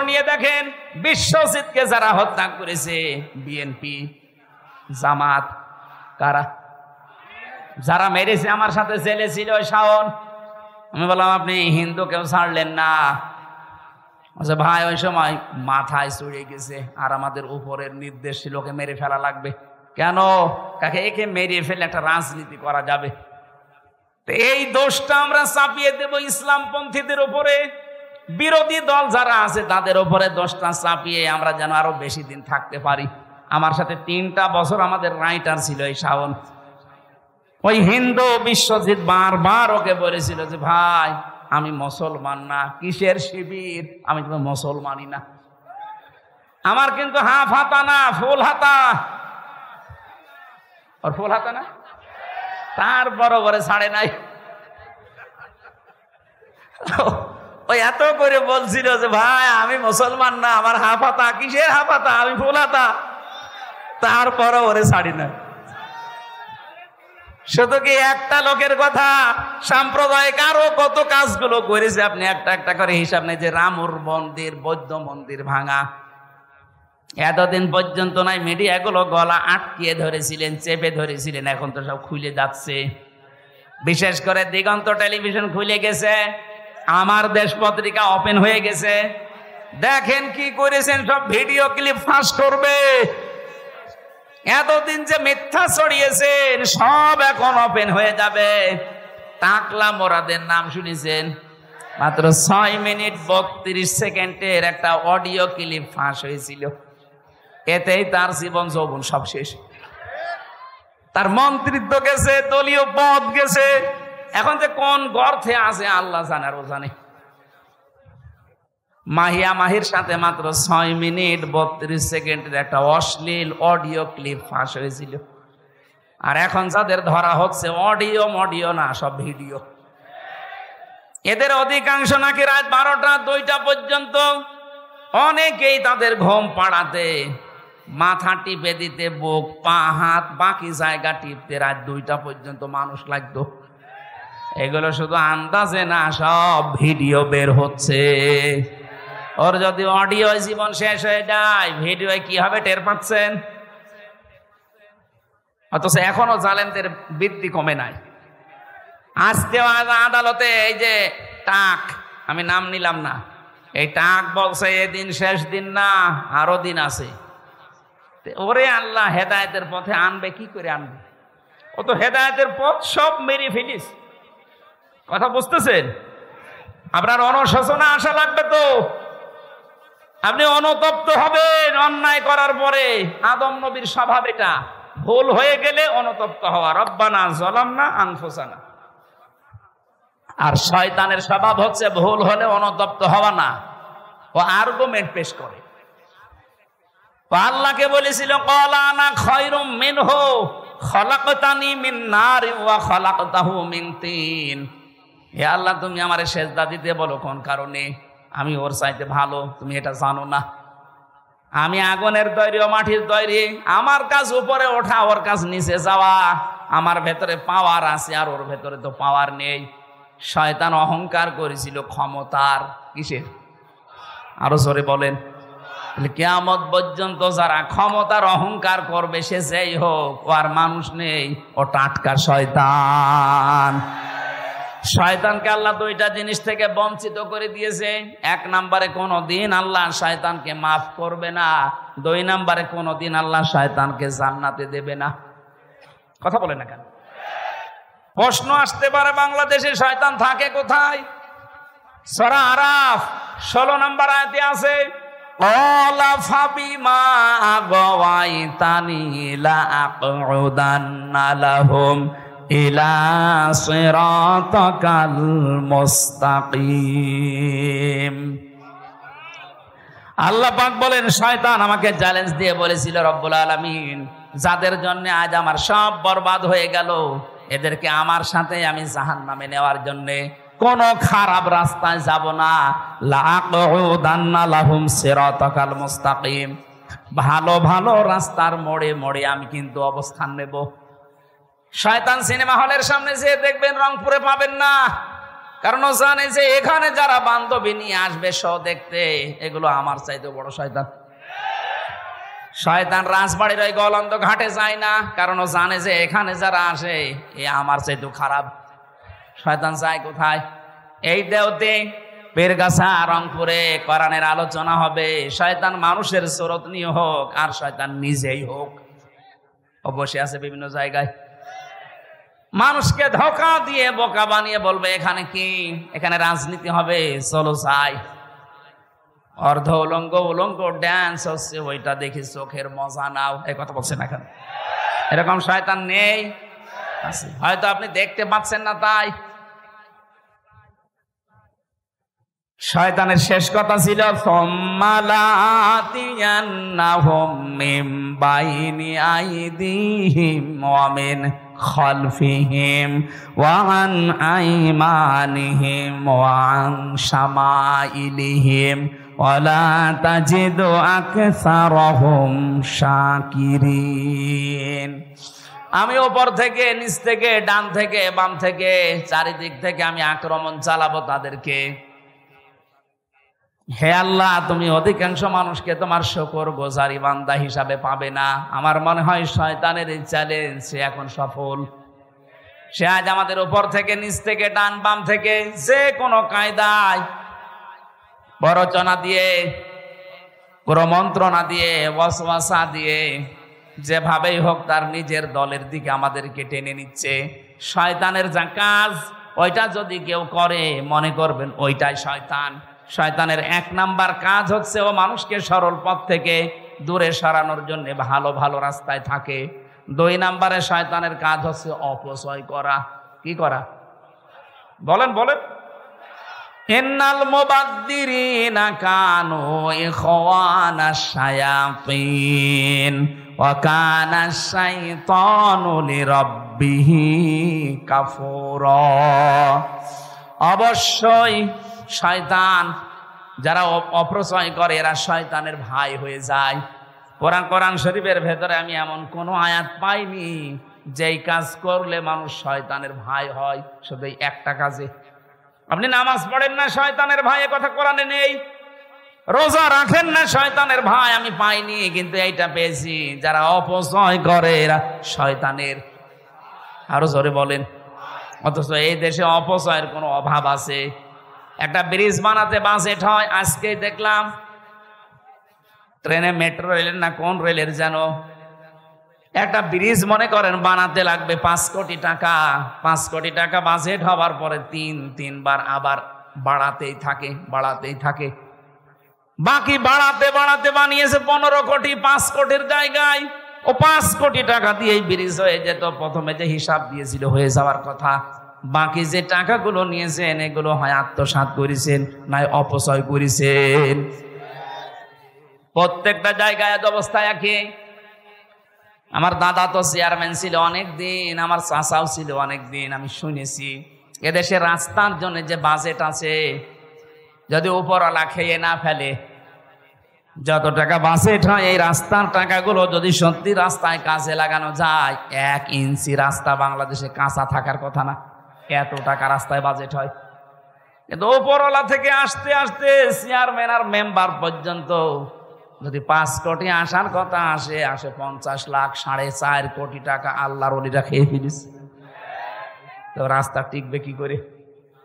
নিয়ে দেখেন, বিশ্বজিৎকে যারা হত্যা করেছে বিএনপি, জামাত, কারা যারা মেরেছে, আমার সাথে জেলে ছিল ওই শাওন। আমি বললাম আপনি হিন্দু কেউ ছাড়লেন না? আচ্ছা ভাই ওই সময় মাথায় চড়ে গেছে আর আমাদের উপরের নির্দেশ ছিল ওকে মেরে ফেলা লাগবে। কেন? কাকে একে মেরে ফেলে একটা রাজনীতি করা যাবে। এই দোষটা আমরা চাপিয়ে দেব ইসলামপন্থীদের উপরে, বিরোধী দল যারা আছে তাদের উপরে দোষটা চাপিয়ে আমরা যেন আরো বেশি দিন থাকতে পারি। আমার সাথে 3টা বছর আমাদের রাইটার ছিল এই শাওন। ওই হিন্দু বিশ্বজিৎ বারবার ওকে বলেছিল যে ভাই আমি মুসলমান না, কিসের শিবির, আমি তো মুসলমানই না। আমার কিন্তু হাফ হাতা না, ফুল হাতা। ওর ফুল হাতা না, তার বড় ছাড়ে নাই। ওই এত করে বলছিল যে ভাই আমি মুসলমান না, আমার হাফ হাতা। কিসের হাফ হাতা, আমি ফুল হাতা। তারপরও ওরে ছাড়ি নাই। শুধু কি একটা লোকের কথা, সাম্প্রদায়িক আরো কত কাজগুলো করেছে আপনি একটা একটা করে হিসাব নেই। যে রামুর মন্দির, বৌদ্ধ মন্দির ভাঙা, এতদিন পর্যন্ত নাই মিডিয়াগুলো গলা আটকিয়ে ধরেছিলেন, চেপে ধরেছিলেন, এখন তো সব খুলে যাচ্ছে। বিশেষ করে দিগন্ত টেলিভিশন খুলে গেছে, আমার দেশ পত্রিকা ওপেন হয়ে গেছে। দেখেন কি করেছেন, সব ভিডিও ক্লিপ ফাঁস করবে। এতদিন যে মিথ্যা ছড়িয়েছেন সব এখন ওপেন হয়ে যাবে। টাকলা মোরাদের নাম শুনেছেন? মাত্র 6 মিনিট 32 সেকেন্ডের একটা অডিও ক্লিপ ফাঁস হয়েছিল। এতেই তার জীবন যৌবন সব শেষ। তার মন্ত্রিত্ব গেছে, দলীয় পদ গেছে, এখন যে কোন গর্তে আছে আল্লাহ জানার, ও জানে। মাহিয়া মাহির সাথে মাত্র 6 মিনিট 32 সেকেন্ডের একটা অশ্লীল অডিও ক্লিপ ফাঁস হয়েছিল। আর এখন যাদের ধরা হচ্ছে অডিও না, সব ভিডিও। এদের অধিকাংশ নাকি রাত 12টা 2টা পর্যন্ত, অনেকেই তাদের ঘুম পাড়াতে, মাথা টিপে দিতে, বুক, পা, হাত, বাকি জায়গা টিপতে রাত 2টা পর্যন্ত মানুষ লাগতো। এগুলো শুধু আন্দাজে না, সব ভিডিও বের হচ্ছে। ওর যদি অডিও জীবন শেষ হয়ে যায়, ভিডিও কি হবে টের পাচ্ছেন? অথচ এখনো জালেমদের বৃদ্ধি কমে নাই। আজকে আদালতে এই যে টাক, আমি নাম নিলাম না, এই টাক বলছে এদিন শেষ দিন না, আরো দিন আছে। ওরে আল্লাহ হেদায়েতের পথে আনবে, কি করে আনবে? ও তো হেদায়েতের পথ সব মেরে ফেলিস। কথা বুঝতেছেন? আপনার অনুশোচনা আসা লাগবে তো। আপনি অনুতপ্ত হবেন অন্যায় করার পরে। আদম নবীর স্বভাব এটা, ভুল হয়ে গেলে অনুতপ্ত হওয়া। রব্বানা যালামনা আনফুসানা। আর শয়তানের স্বভাব হচ্ছে ভুল হলে অনুতপ্ত হওয়া না, ও আর্গুমেন্ট পেশ করে। আল্লাহকে বলেছিল ক্বালা আনা খায়রুম মিনহু খালাকতানি মিন নার ওয়া খালাকতাহু মিন তিন। হে আল্লাহ, তুমি আমারে সেজদা দিতে বলো কোন কারণে? আমি ওর চাইতে ভালো, তুমি এটা জানো না? আমি আগুনের তৈরি, ও মাটির তৈরি। আমার কাজ উপরে ওঠা, ওর কাজ নিচে যাওয়া। আমার ভেতরে পাওয়ার আছে আর ওর ভেতরে তো পাওয়ার নেই। শয়তান অহংকার করেছিল ক্ষমতার। কিসের? আরো জোরে বলেন। কিয়ামত পর্যন্ত যারা ক্ষমতার অহংকার করবে, সে যেই হোক, ও আর মানুষ নেই, ও টাটকা শয়তান। শয়তানকে আল্লাহ 2টা জিনিস থেকে বঞ্চিত করে দিয়েছে। 1 নম্বরে কোনোদিন আল্লাহ শয়তানকে মাফ করবে না। 2 নম্বরে কোনোদিন আল্লাহ শয়তানকে জান্নাতে দেবে না। কথা বলে না কেন? প্রশ্ন আসতে পারে, বাংলাদেশে শয়তান থাকে কোথায়? সূরা আরাফ 16 নম্বর আয়াতে আছে, ক্বালা ফাবিমা আগাওয়াইতানি লা আকউদান্না লাহুম ইলা সিরাতাকাল মুস্তাকিম। আল্লাহ পাক বলেন, শয়তান আমাকে চ্যালেঞ্জ দিয়ে বলেছিল, রব্বুল আলামিন, যাদের জন্য আজ আমার সব বরবাদ হয়ে গেল, এদেরকে আমার সাথে আমি জাহান্নামে নেওয়ার জন্য কোন খারাপ রাস্তায় যাব না। লা আকউদান্না লাহুম সিরাতাকাল মুস্তাকিম, ভালো ভালো রাস্তার মোড়ে মোড়ে আমি কিন্তু অবস্থান নেব। শয়তান সিনেমা হলের সামনে যেয়ে দেখবেন রংপুরে পাবেন না, কারণ ও জানে যে এখানে যারা বান্ধবী নিয়ে আসবে শো দেখতে, এগুলো আমার চাইতে বড় শয়তান। শয়তান রাজবাড়ির ওই গলন্দ ঘাটে যায় না, কারণ ও জানে যে এখানে যারা আসে এ আমার চাইতে খারাপ। শয়তান যায় কোথায়? এই দেওতে, পীরগাছা, রংপুরে কোরআনের আলোচনা হবে। শয়তান মানুষের সুরত নিয়ে হোক আর শয়তান নিজেই হোক, ও বসে আছে বিভিন্ন জায়গায়, মানুষকে ধোঁকা দিয়ে বোকা বানিয়ে বলবে এখানে কি, এখানে রাজনীতি হবে, চলো যাই। অর্ধ উলঙ্গ উলঙ্গ ড্যান্স হচ্ছে, ওইটা দেখি চোখের মজা নাও। এই কথা বলছেন এখানে? এরকম শয়তান নেই? আছে, হয়তো আপনি দেখতে পাচ্ছেন না তাই। শয়তানের শেষ কথা ছিল সুম্মালাতিয়ান্নাহুম মিন বাইনি আইদিহিম ওয়া মিন খালফিহিম ওয়া আন আইমানিহিম ওয়া আন শামাইলিহিম ওয়া লা তাজিদু আকসারাহুম শাকিরিন। আমি ওপর থেকে, নিচ থেকে, ডান থেকে, বাম থেকে, চারিদিক থেকে আমি আক্রমণ চালাবো তাদেরকে। হে আল্লাহ, তুমি অধিকাংশ মানুষকে তোমার শুকর গোজারি বান্দা হিসাবে পাবে না। আমার মনে হয় শয়তানের এই চ্যালেঞ্জ সে এখন সফল। সে আজ আমাদের উপর থেকে, নিচ থেকে, ডান বাম থেকে যে কোনো কায়দায়, প্ররোচনা দিয়ে, প্রমন্ত্রণা দিয়ে, ওয়াসওয়াসা দিয়ে, যেভাবেই হোক তার নিজের দলের দিকে আমাদেরকে টেনে নিচ্ছে। শয়তানের যা কাজ, ওইটা যদি কেউ করে মনে করবেন ওইটাই শয়তান। শয়তানের এক নাম্বার কাজ হচ্ছে ও মানুষকে সরল পথ থেকে দূরে সরানোর জন্য ভালো ভালো রাস্তায় থাকে। 2 নাম্বারে শয়তানের কাজ হচ্ছে অপচয় করা। কি করা? বলেন বলেন। ইন্নাল মুবাদ্দিরিনা কানু ইখওয়ানাশ শায়াতিন ওয়া কানাশ শাইতানু লিরাব্বিহি কাফুরা। অবশ্যই শয়তান, যারা অপচয় করে এরা শয়তানের ভাই হয়ে যায়। কোরআন শরীফের ভেতরে আমি এমন কোন আয়াত পাইনি যেই কাজ করলে মানুষ শয়তানের ভাই হয়। শুধু একটা কাজে, আপনি নামাজ পড়েন না শয়তানের ভাই, এ কথা কোরআনে নেই। রোজা রাখেন না শয়তানের ভাই, আমি পাইনি, কিন্তু এইটা পেয়েছি, যারা অপচয় করে এরা শয়তানের। আরো জোরে বলেন। অথচ এই দেশে অপচয়ের কোনো অভাব আছে? একটা ব্রিজ বানাতে বাজেট হয়, আজকেই দেখলাম ট্রেনে, মেট্রো রেলের না কোন রেলের যেন একটা ব্রিজ মনে করেন বানাতে লাগবে 5 কোটি টাকা। 5 কোটি টাকা বাজেট হবার পরে 3বার আবার বাড়াতেই থাকে। বাকি বাড়াতে বাড়াতে বানিয়েছে 15 কোটি, 5 কোটির জায়গায়। ও 5 কোটি টাকা দিয়ে ব্রিজ হয়ে যেত। প্রথমে যে হিসাব দিয়েছিল হয়ে যাওয়ার কথা, বাকি যে টাকাগুলো নিয়েছেন এগুলো হয় আত্মসাৎ করেছেন, নয় অপচয় করেছেন। প্রত্যেকটা জায়গায় অবস্থায় একই। আমার দাদা তো চেয়ারম্যান ছিল অনেক দিন, আমার চাচাও ছিল অনেক দিন। আমি শুনেছি এদেশে রাস্তার জন্য যে বাজেট আছে, যদি উপরওয়ালা খেয়ে না ফেলে, যত টাকা বাজেট হয় এই রাস্তার টাকাগুলো যদি সত্যি রাস্তায় কাজে লাগানো যায়, 1 ইঞ্চি রাস্তা বাংলাদেশে কাঁচা থাকার কথা না। এত টাকা রাস্তায় বাজেট হয়। কিন্তু উপরওয়ালা থেকে আসতে আসতে চেয়ারম্যান আর মেম্বার পর্যন্ত যদি 5 কোটি আসার কথা আসে 50 লাখ, 4.5 কোটি টাকা আল্লাহর ওলিরা খেয়ে ফেলিস। তো রাস্তা টিকবে কি করে?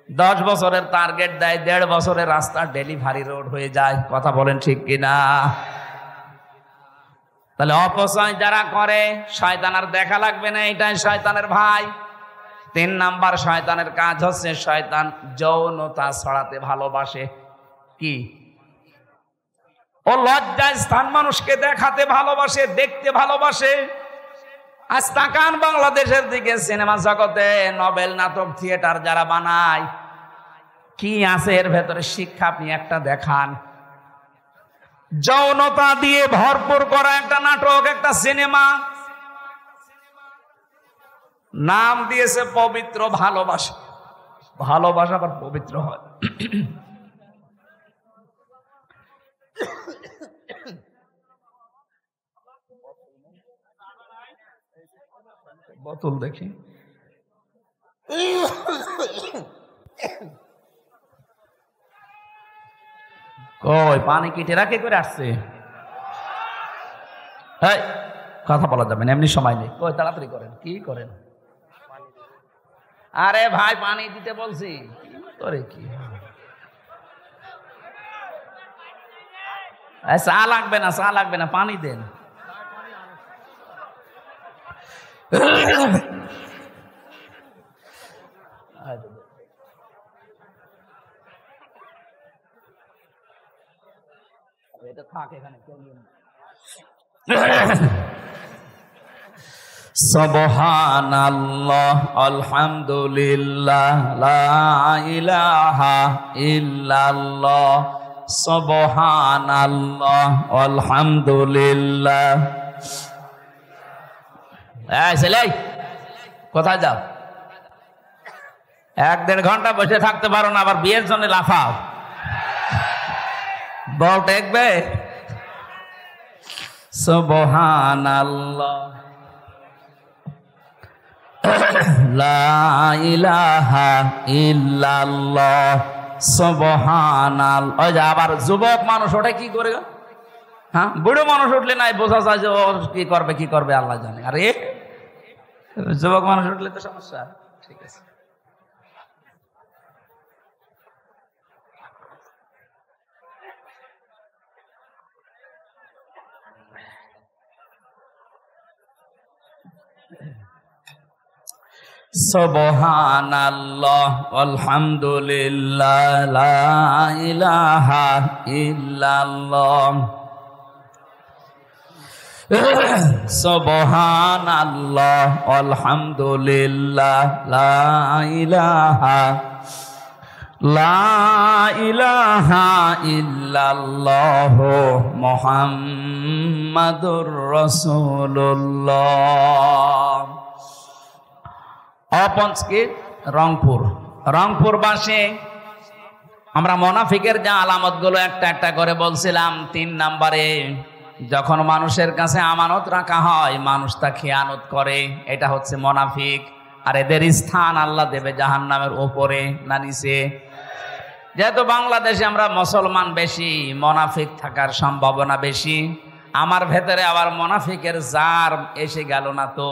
10 বছরের টার্গেট দেয়, 1.5 বছরের রাস্তা ডেলিভারি রোড হয়ে যায়। কথা বলেন ঠিক কিনা? তাহলে অপচয় যারা করে শয়তান আর দেখা লাগবে না, এটাই শয়তানের ভাই। 3 নাম্বার শয়তানের কাজ হচ্ছে শয়তান যৌনতা ছড়াতে ভালোবাসে। কি? ও লজ্জায় স্থান মানুষকে দেখাতে ভালোবাসে, দেখতে ভালোবাসে। আজ তাকান বাংলাদেশের দিকে, সিনেমা জগতে নভেল, নাটক, থিয়েটার যারা বানায়, কি আছে এর ভেতরে শিক্ষা? আপনি একটা দেখান। যৌনতা দিয়ে ভরপুর করা একটা নাটক, একটা সিনেমা, নাম দিয়েছে পবিত্র ভালোবাসা। ভালোবাসা আবার পবিত্র হয়? বোতল দেখি। কই পানি কি টেরাকে করে আসছে? এই কথা বলা যাবে না, এমনি সময় নেই। কই তাড়াতাড়ি করেন, কি করেন? আরে ভাই পানি দিতে বলছি, করে কি? চা লাগবে না, চা লাগবে না, পানি দেন। এটা থাক এখানে। সুবহানাল্লাহ আলহামদুলিল্লাহ লা ইলাহা ইল্লাল্লাহ সুবহানাল্লাহ আলহামদুলিল্লাহ। এই ছেলে কোথায় যাও? 1-1.5 ঘন্টা বসে থাকতে পারো না, আবার বিয়ের জন্য লাফাও। বউ দেখবে? সুবহানাল্লাহ লা ইলাহা ইল্লাল্লাহ সুবহানাল্লাহ। ওই যে আবার যুবক মানুষ ওটা কি করে? হ্যাঁ, বুড়ো মানুষ উঠলে নাই বোঝা যায় যে ও কি করবে আল্লাহ জানে। আরে যুবক মানুষ উঠলে তো সমস্যা। ঠিক আছে, সুবহানাল্লাহ আলহামদুলিল্লাহ লা ইলাহা ইল্লাল্লাহ সুবহানাল্লাহ আলহামদুলিল্লাহ লা ইলাহা ইল্লাল্লাহ মুহাম্মাদুর রাসূলুল্লাহ। অপঞ্চকিত রংপুর বাসে আমরা মুনাফিকের যে আলামত গুলো একটা একটা করে বলছিলাম। 3 নম্বরে, যখন মানুষের কাছে আমানত রাখা হয় মানুষ তা খেয়ানত করে, এটা হচ্ছে মুনাফিক। আর এদের স্থান আল্লাহ দেবে জাহান্নামের উপরে না নিচে? যেহেতু বাংলাদেশে আমরা মুসলমান বেশি, মুনাফিক থাকার সম্ভাবনা বেশি। আমার ভেতরে আবার মুনাফিকের জার এসে গেল না তো?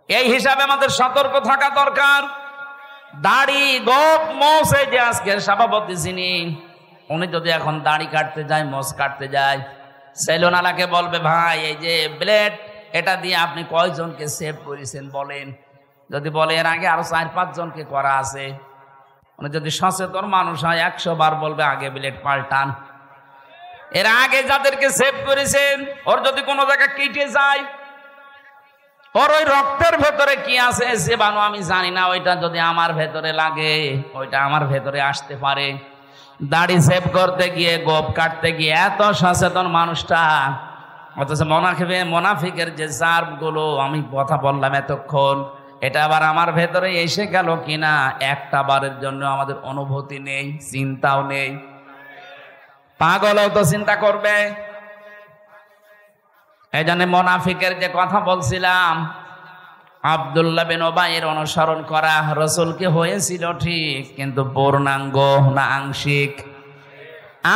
এই হিসাবে আমাদের সতর্ক থাকা দরকার। দাড়ি গোপ মোষ, এই যে আজকের সভাপতি যিনি, উনি যদি এখন দাড়ি কাটতে যায়, মোষ কাটতে যায়, সেলুনওয়ালাকে বলবে ভাই এই যে ব্লেড, এটা দিয়ে আপনি কয়জনকে সেভ করেছেন বলেন। যদি বলে এর আগে আরো 4-5 জনকে করা আছে, উনি যদি সচেতন মানুষ হয় 100 বার বলবে আগে ব্লেড পাল্টান। এর আগে যাদেরকে সেভ করেছেন, ওর যদি কোনো জায়গায় কেটে যায়, ওর ওই রক্তের ভেতরে কি আছে সে বানো আমি জানি না, ওইটা যদি আমার ভেতরে লাগে ওইটা আমার ভেতরে আসতে পারে। দাড়ি সেভ করতে গিয়ে, গোপ কাটতে গিয়ে এত সচেতন মানুষটা, অথচ মুনাফিকের যে জার্ব গুলো আমি কথা বললাম এতক্ষণ, এটা আবার আমার ভেতরে এসে গেল কিনা একটা বারের জন্য আমাদের অনুভূতি নেই, চিন্তাও নেই। পাগলও তো চিন্তা করবে। এই জন্য মুনাফিকের যে কথা বলছিলাম, আব্দুল্লাহ বিন উবাইয়ের অনুসরণ করা রাসূলকে হয়েছিল ঠিক, কিন্তু পূর্ণাঙ্গ না আংশিক।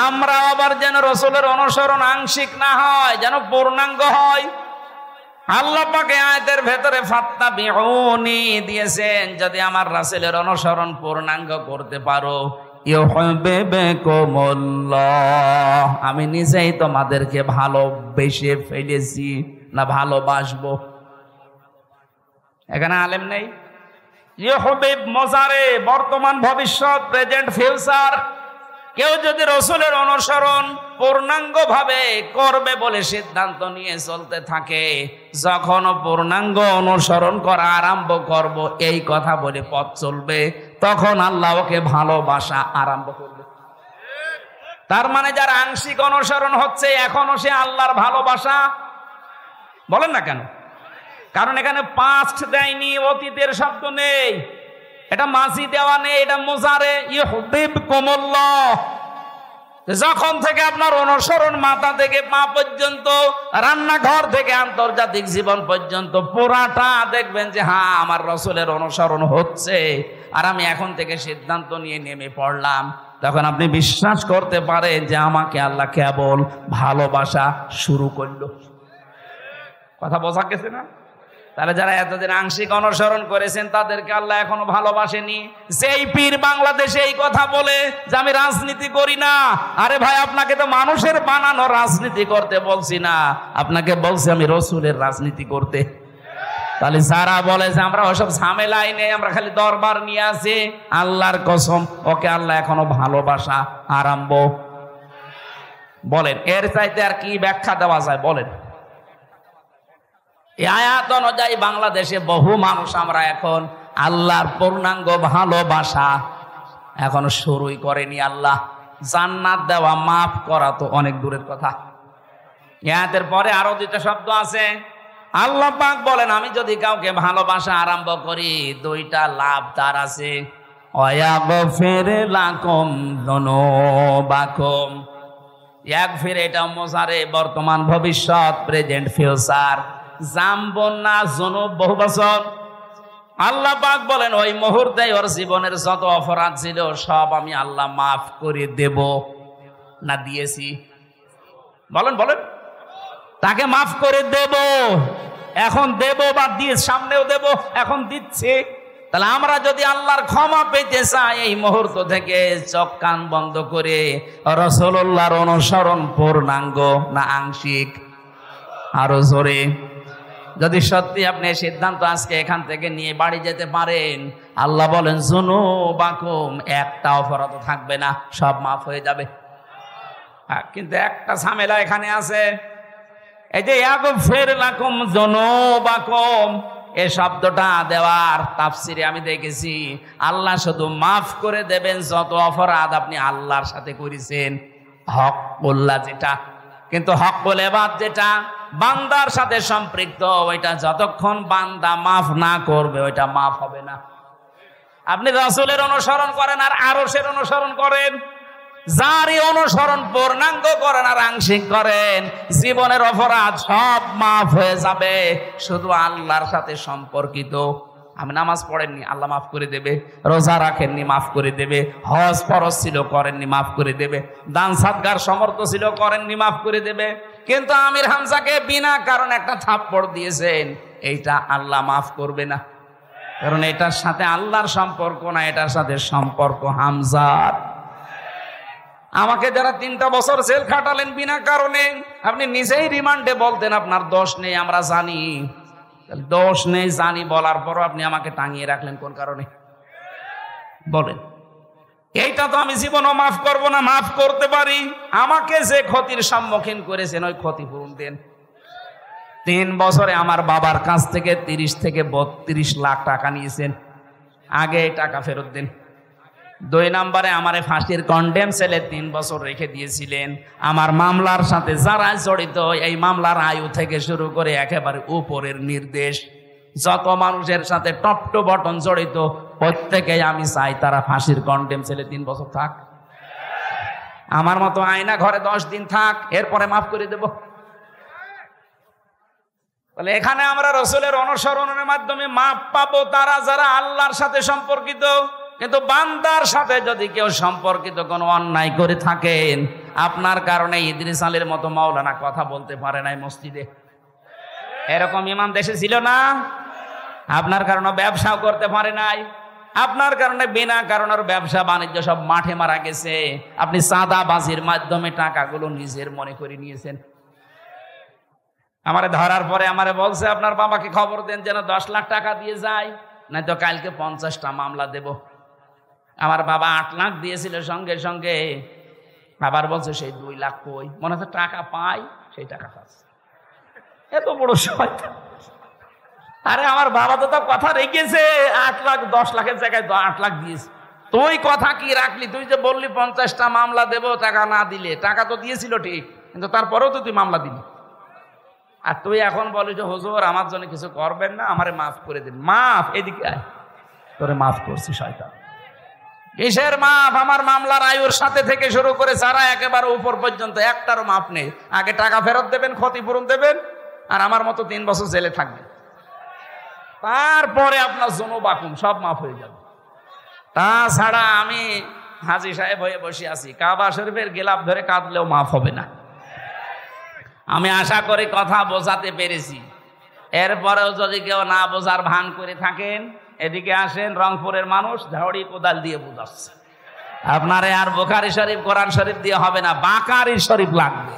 আমরা আবার যেন রাসূলের অনুসরণ আংশিক না হয়, যেন পূর্ণাঙ্গ হয়। আল্লাহ পাক আয়াতের ভেতরে ফাত্তাবিউনি দিয়েছেন, যদি আমার রাসূলের অনুসরণ পূর্ণাঙ্গ করতে পারো ইউহিব্বুকুমুল্লাহ, আমি নিজেই তোমাদেরকে ভালোবেসে ফেলেছি না ভালোবাসবো। এখানে আলেম নেই। ইউহিব মজারে, বর্তমান ভবিষ্যৎ, প্রেজেন্ট ফিউচার। কেউ যদি রাসূলের অনুসরণ পূর্ণাঙ্গ ভাবে করবে বলে সিদ্ধান্ত নিয়ে চলতে থাকে, যখন পূর্ণাঙ্গ অনুসরণ করা আরম্ভ করব এই কথা বলে পথ চলবে, তখন আল্লাহ ওকে ভালোবাসা আরম্ভ করবে। তার মানে যার আংশিক অনুসরণ হচ্ছে এখনো সে আল্লাহর ভালোবাসা বলেন না কেন? কারণ এখানে পাস্ট দেয়নি, অতীতের শব্দ নেই, এটা মাঝি দেওয়া নেই, এটা মোজারে। ইউহিব্বুকুমুল্লাহ, যখন থেকে আপনার অনুসরণ মাথা থেকে পা পর্যন্ত, রান্নাঘর থেকে আন্তর্জাতিক জীবন পর্যন্ত পুরাটা দেখবেন যে হ্যাঁ আমার রাসূলের অনুসরণ হচ্ছে, আর আমি এখন থেকে সিদ্ধান্ত নিয়ে নেমে পড়লাম তখন আপনি বিশ্বাস করতে পারেন যে আমাকে আল্লাহ কেবল ভালোবাসা শুরু করলো। কথা বোঝা গেছে না? তাহলে যারা এতদিন আংশিক অনুসরণ করেছেন তাদেরকে আল্লাহ এখনো ভালোবাসেনি। যেই পীর বাংলাদেশে এই কথা বলে যে আমি রাজনীতি করি না, আরে ভাই আপনাকে তো মানুষের বানানো রাজনীতি করতে বলছি না, আপনাকে বলছি আমি রসুলের রাজনীতি করতে। তাহলে যারা বলে যে আমরা ওসব ঝামেলাই নেই, আমরা খালি দরবার নিয়ে আসি, আল্লাহর কসম ওকে আল্লাহ এখনো ভালোবাসা আরম্ভ। বলেন এর চাইতে আর কি ব্যাখ্যা দেওয়া যায়? বলেন। এই আয়াত অনুযায়ী বাংলাদেশে বহু মানুষ আমরা এখন আল্লাহর পূর্ণাঙ্গ ভালোবাসা এখনো শুরুই করেনি। আল্লাহ জান্নাত দেওয়া মাফ করা তো অনেক দূরের কথা। আয়াতের পরে আরো দুইটা শব্দ আছে। আল্লাহ পাক বলেন আমি যদি কাউকে ভালোবাসা আরম্ভ করি দুইটা লাভ তার আছে। ওয়াগফির লাকুম যুনুবাকুম। ইয়াগফির এটা মোজারে, বর্তমান ভবিষ্যৎ, প্রেজেন্ট ফিউচার। জামবন না যুনুব বহু বছর। আল্লাহ পাক বলেন ওই মুহূর্তে ওর জীবনের যত অপরাধ ছিল সব আমি আল্লাহ মাফ করে দেব। না দিয়েছি? বলেন বলেন। তাকে মাফ করে দেব, এখন দেব বা দিয়ে সামনেও দেব, এখন দিচ্ছে। তাহলে আমরা যদি আল্লাহর ক্ষমা পেতে চাই এই মুহূর্ত থেকে চোখ কান বন্ধ করে রাসূলুল্লাহর অনুসরণ পূর্ণাঙ্গ না আংশিক? আরো জোরে। যদি সত্যি আপনি সিদ্ধান্ত আজকে এখান থেকে নিয়ে বাড়ি যেতে পারেন, আল্লাহ বলেন যুনুবাকুম, একটা অপরাধ থাকবে না, সব মাফ হয়ে যাবে। কিন্তু একটা ঝামেলা এখানে আছে। এই যে ইয়াগফির লাকুম যুনুবাকুম, এই শব্দটা দেওয়ার তাফসিরে আমি দেখেছি আল্লাহ শুধু মাফ করে দেবেন যত অপরাধ আপনি আল্লাহর সাথে করেছেন, হকউল্লাহ যেটা। কিন্তু হকুল ইবাদ যেটা বান্দার সাথে সম্পৃক্ত, ওইটা যতক্ষণ বান্দা মাফ না করবে ওইটা মাফ হবে না। আপনি রাসূলের অনুসরণ করেন আর আরশের অনুসরণ করেন, যারই অনুসরণ পূর্ণাঙ্গ করেন আর আংশিক করেন, জীবনের অপরাধ সব মাফ হয়ে যাবে। শুধু আল্লাহর সাথে সম্পর্কিত। আমি নামাজ পড়েননি, আল্লাহ মাফ করে দেবে। রোজা রাখেননি, মাফ করে দেবে। হজ ফরজ ছিল, করেননি, মাফ করে দেবে। দান সাদগার সমর্থ ছিল, করেননি, মাফ করে দেবে। কিন্তু আমির হামজাকে বিনা কারণে একটা থাপ্পড় দিয়েছেন, এইটা আল্লাহ মাফ করবে না, কারণ এটার সাথে আল্লাহর সম্পর্ক না, এটার সাথে সম্পর্ক হামজার। আমাকে যারা 3টা বছর জেল খাটালেন বিনা কারণে, আপনি নিজেই রিমান্ডে বলতেন আপনার দোষ নেই, আমরা জানি দোষ নেই, জানি বলার পরও আপনি আমাকে টাঙিয়ে রাখলেন কোন কারণে? বলেন। এইটা তো আমি জীবনও মাফ করব না। মাফ করতে পারি আমাকে যে ক্ষতির সম্মুখীন করেছেন ওই ক্ষতিপূরণ দেন। 3 বছরে আমার বাবার কাছ থেকে 30 থেকে 32 লাখ টাকা নিয়েছেন, আগে এই টাকা ফেরত দেন। 2 নম্বরে আমারে ফাঁসির কন্ডেম সেলে 3 বছর রেখে দিয়েছিলেন। আমার মামলার সাথে যারা জড়িত, এই মামলার আয়ু থেকে শুরু করে একেবারে উপরের নির্দেশ, যত মানুষের সাথে টপ টু বটন জড়িত প্রত্যেকেই আমি চাই তারা ফাঁসির কন্ডেম সেলে 3 বছর থাক। আমার মতো আয়না ঘরে 10 দিন থাক, এরপরে মাফ করে দেব। তাহলে এখানে আমরা রাসূলের অনুসরণের মাধ্যমে মাফ পাবো তারা যারা আল্লাহর সাথে সম্পর্কিত। কিন্তু বান্দার সাথে যদি কেউ সম্পর্কিত কোনো অন্যায় করে থাকেন, আপনার কারণে ইদ্রিস আলীর মতো মাওলানা কথা বলতে পারে নাই মসজিদে, এরকম ইমাম দেশে ছিল না? আপনার কারণে ব্যবসাও করতে পারে নাই, আপনার কারণে বিনা কারণের ব্যবসা বাণিজ্য সব মাঠে মারা গেছে। আপনি চাঁদাবাজির মাধ্যমে টাকাগুলো নিজের মনে করে নিয়েছেন। আমারে ধরার পরে আমারে বলছে আপনার বাবাকে খবর দেন যেন 10 লাখ টাকা দিয়ে যায়, নাই তো কালকে 50টা মামলা দেব। আমার বাবা 8 লাখ দিয়েছিল সঙ্গে সঙ্গে, আবার বলছে সেই 2 লাখ কই, মনে হচ্ছে টাকা পাই, সেই টাকা পাচ্ছে। এত বড় শয়তান! আরে আমার বাবা তো তার কথা রেখেছে, 8 লাখ 10 লাখের জায়গায় 8 লাখ দিয়েছে। তুই কথা কি রাখলি? তুই যে বললি 50টা মামলা দেব, টাকা না দিলে। টাকা তো দিয়েছিল ঠিক, কিন্তু তারপরেও তো তুই মামলা দিলি। আর তুই এখন বলি যে হুজুর আমার জন্য কিছু করবেন না, আমারে মাফ করে দিন। মাফ? এদিকে আয়, তোরে মাফ করছি শয়তান। কিসের মাফ? আমার মামলার আয়ুর সাথে থেকে শুরু করে যারা একেবারে উপর পর্যন্ত একটারও মাফ নেই। আগে টাকা ফেরত দেবেন, ক্ষতিপূরণ দেবেন, আর আমার মতো 3 বছর জেলে থাকবেন। তারপরে আপনার যুনুবাকুম সব মাফ হয়ে যাবে। তাছাড়া আমি হাজী সাহেব হয়ে বসে আছি, কাবা শরীফের গিলাফ ধরে কাঁদলেও মাফ হবে না। আমি আশা করি কথা বোঝাতে পেরেছি। এরপরেও যদি কেউ না বোঝার ভান করে থাকেন, এদিকে আসেন, রংপুরের মানুষ ঝাড়ি কোদাল দিয়ে বুঝাচ্ছে। আপনারে আর বুখারী শরীফ কোরআন শরীফ দিয়ে হবে না, বাকারি শরীফ লাগবে।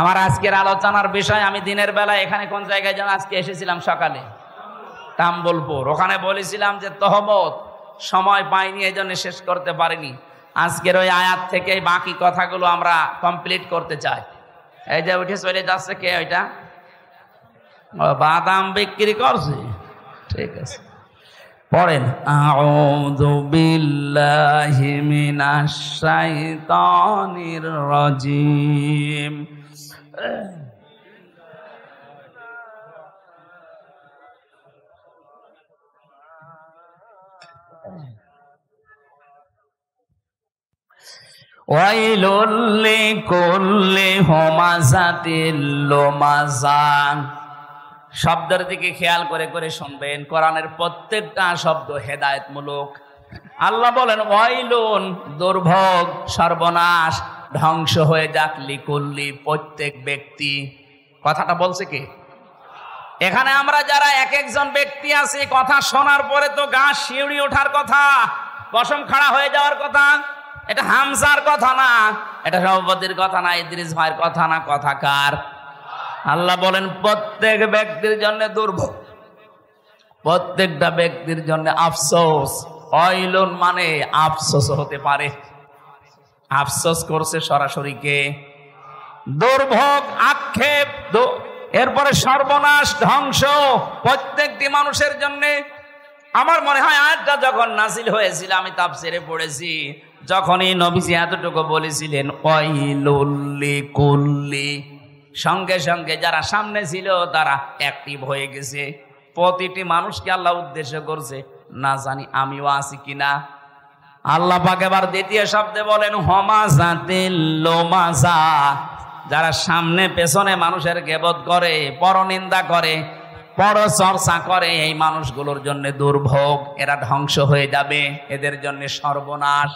আমার আজকের আলোচনার বিষয়, আমি দিনের বেলা এখানে কোন জায়গায় যেন আজকে এসেছিলাম সকালে, তাম্বলপুর, ওখানে বলেছিলাম যে তহমত সময় পাইনি, এই জন্য শেষ করতে পারিনি। আজকের ওই আয়াত থেকে বাকি কথাগুলো আমরা কমপ্লিট করতে চাই। এই যে উঠে চলে যাচ্ছে কে, ওইটা বাদাম বিক্রি করছে, ঠিক আছে পড়েন। আউযু বিল্লাহি মিনাশ শাইতানির রাজিম। ওয়াইলুল লিকুল্লি হুমাযাতিল লুমাযা। শব্দের দিকে খেয়াল করে করে শুনবেন, কোরআনের প্রত্যেকটা শব্দ হেদায়েতমূলক। আল্লাহ বলেন ওয়াইলুন, দুর্ভোগ, সর্বনাশ, ধ্বংস হয়ে যাক, লিকুল্লি, প্রত্যেক ব্যক্তি। কথাটা বলছে কে? এখানে আমরা যারা এক একজন ব্যক্তি আছি, কথা শোনার পরে তো গা শিউড়ি ওঠার কথা, পশম খাড়া হয়ে যাওয়ার কথা। এটা হামজার কথা না, এটা সভাপতির কথা না, ইদ্রিস ভাইয়ের কথা না, কথা কার? আল্লাহ বলেন প্রত্যেক ব্যক্তির জন্য দুর্ভোগ, প্রত্যেকটা ব্যক্তির জন্য আফসোস। ওয়াইলুন মানে আফসোস হতে পারে, আফসোস করছে সরাসরি কে? দুর্ভোগ, আক্ষেপ, এরপরে সর্বনাশ, ধ্বংস প্রত্যেকটি মানুষের জন্য। আমার মনে হয় আয়াতটা যখন নাজিল হয়েছিল, আমি তাফসিরে পড়েছি, যখনই নবীজি এতটুকু বলেছিলেন ওয়াইলুল লিকুল্লি, সঙ্গে সঙ্গে যারা সামনে ছিল তারা অ্যাক্টিভ হয়ে গেছে। প্রতিটি মানুষকে আল্লাহ উদ্দেশ্য করছে, না জানি আমিও আছি কিনা। আল্লাহ পাক এবার দ্বিতীয় শব্দে বলেন হুমাযাতিল লুমাযা, যারা সামনে পেছনে মানুষের গীবত করে, পরনিন্দা করে, পরচর্চা করে, এই মানুষগুলোর জন্য দুর্ভোগ, এরা ধ্বংস হয়ে যাবে, এদের জন্য সর্বনাশ।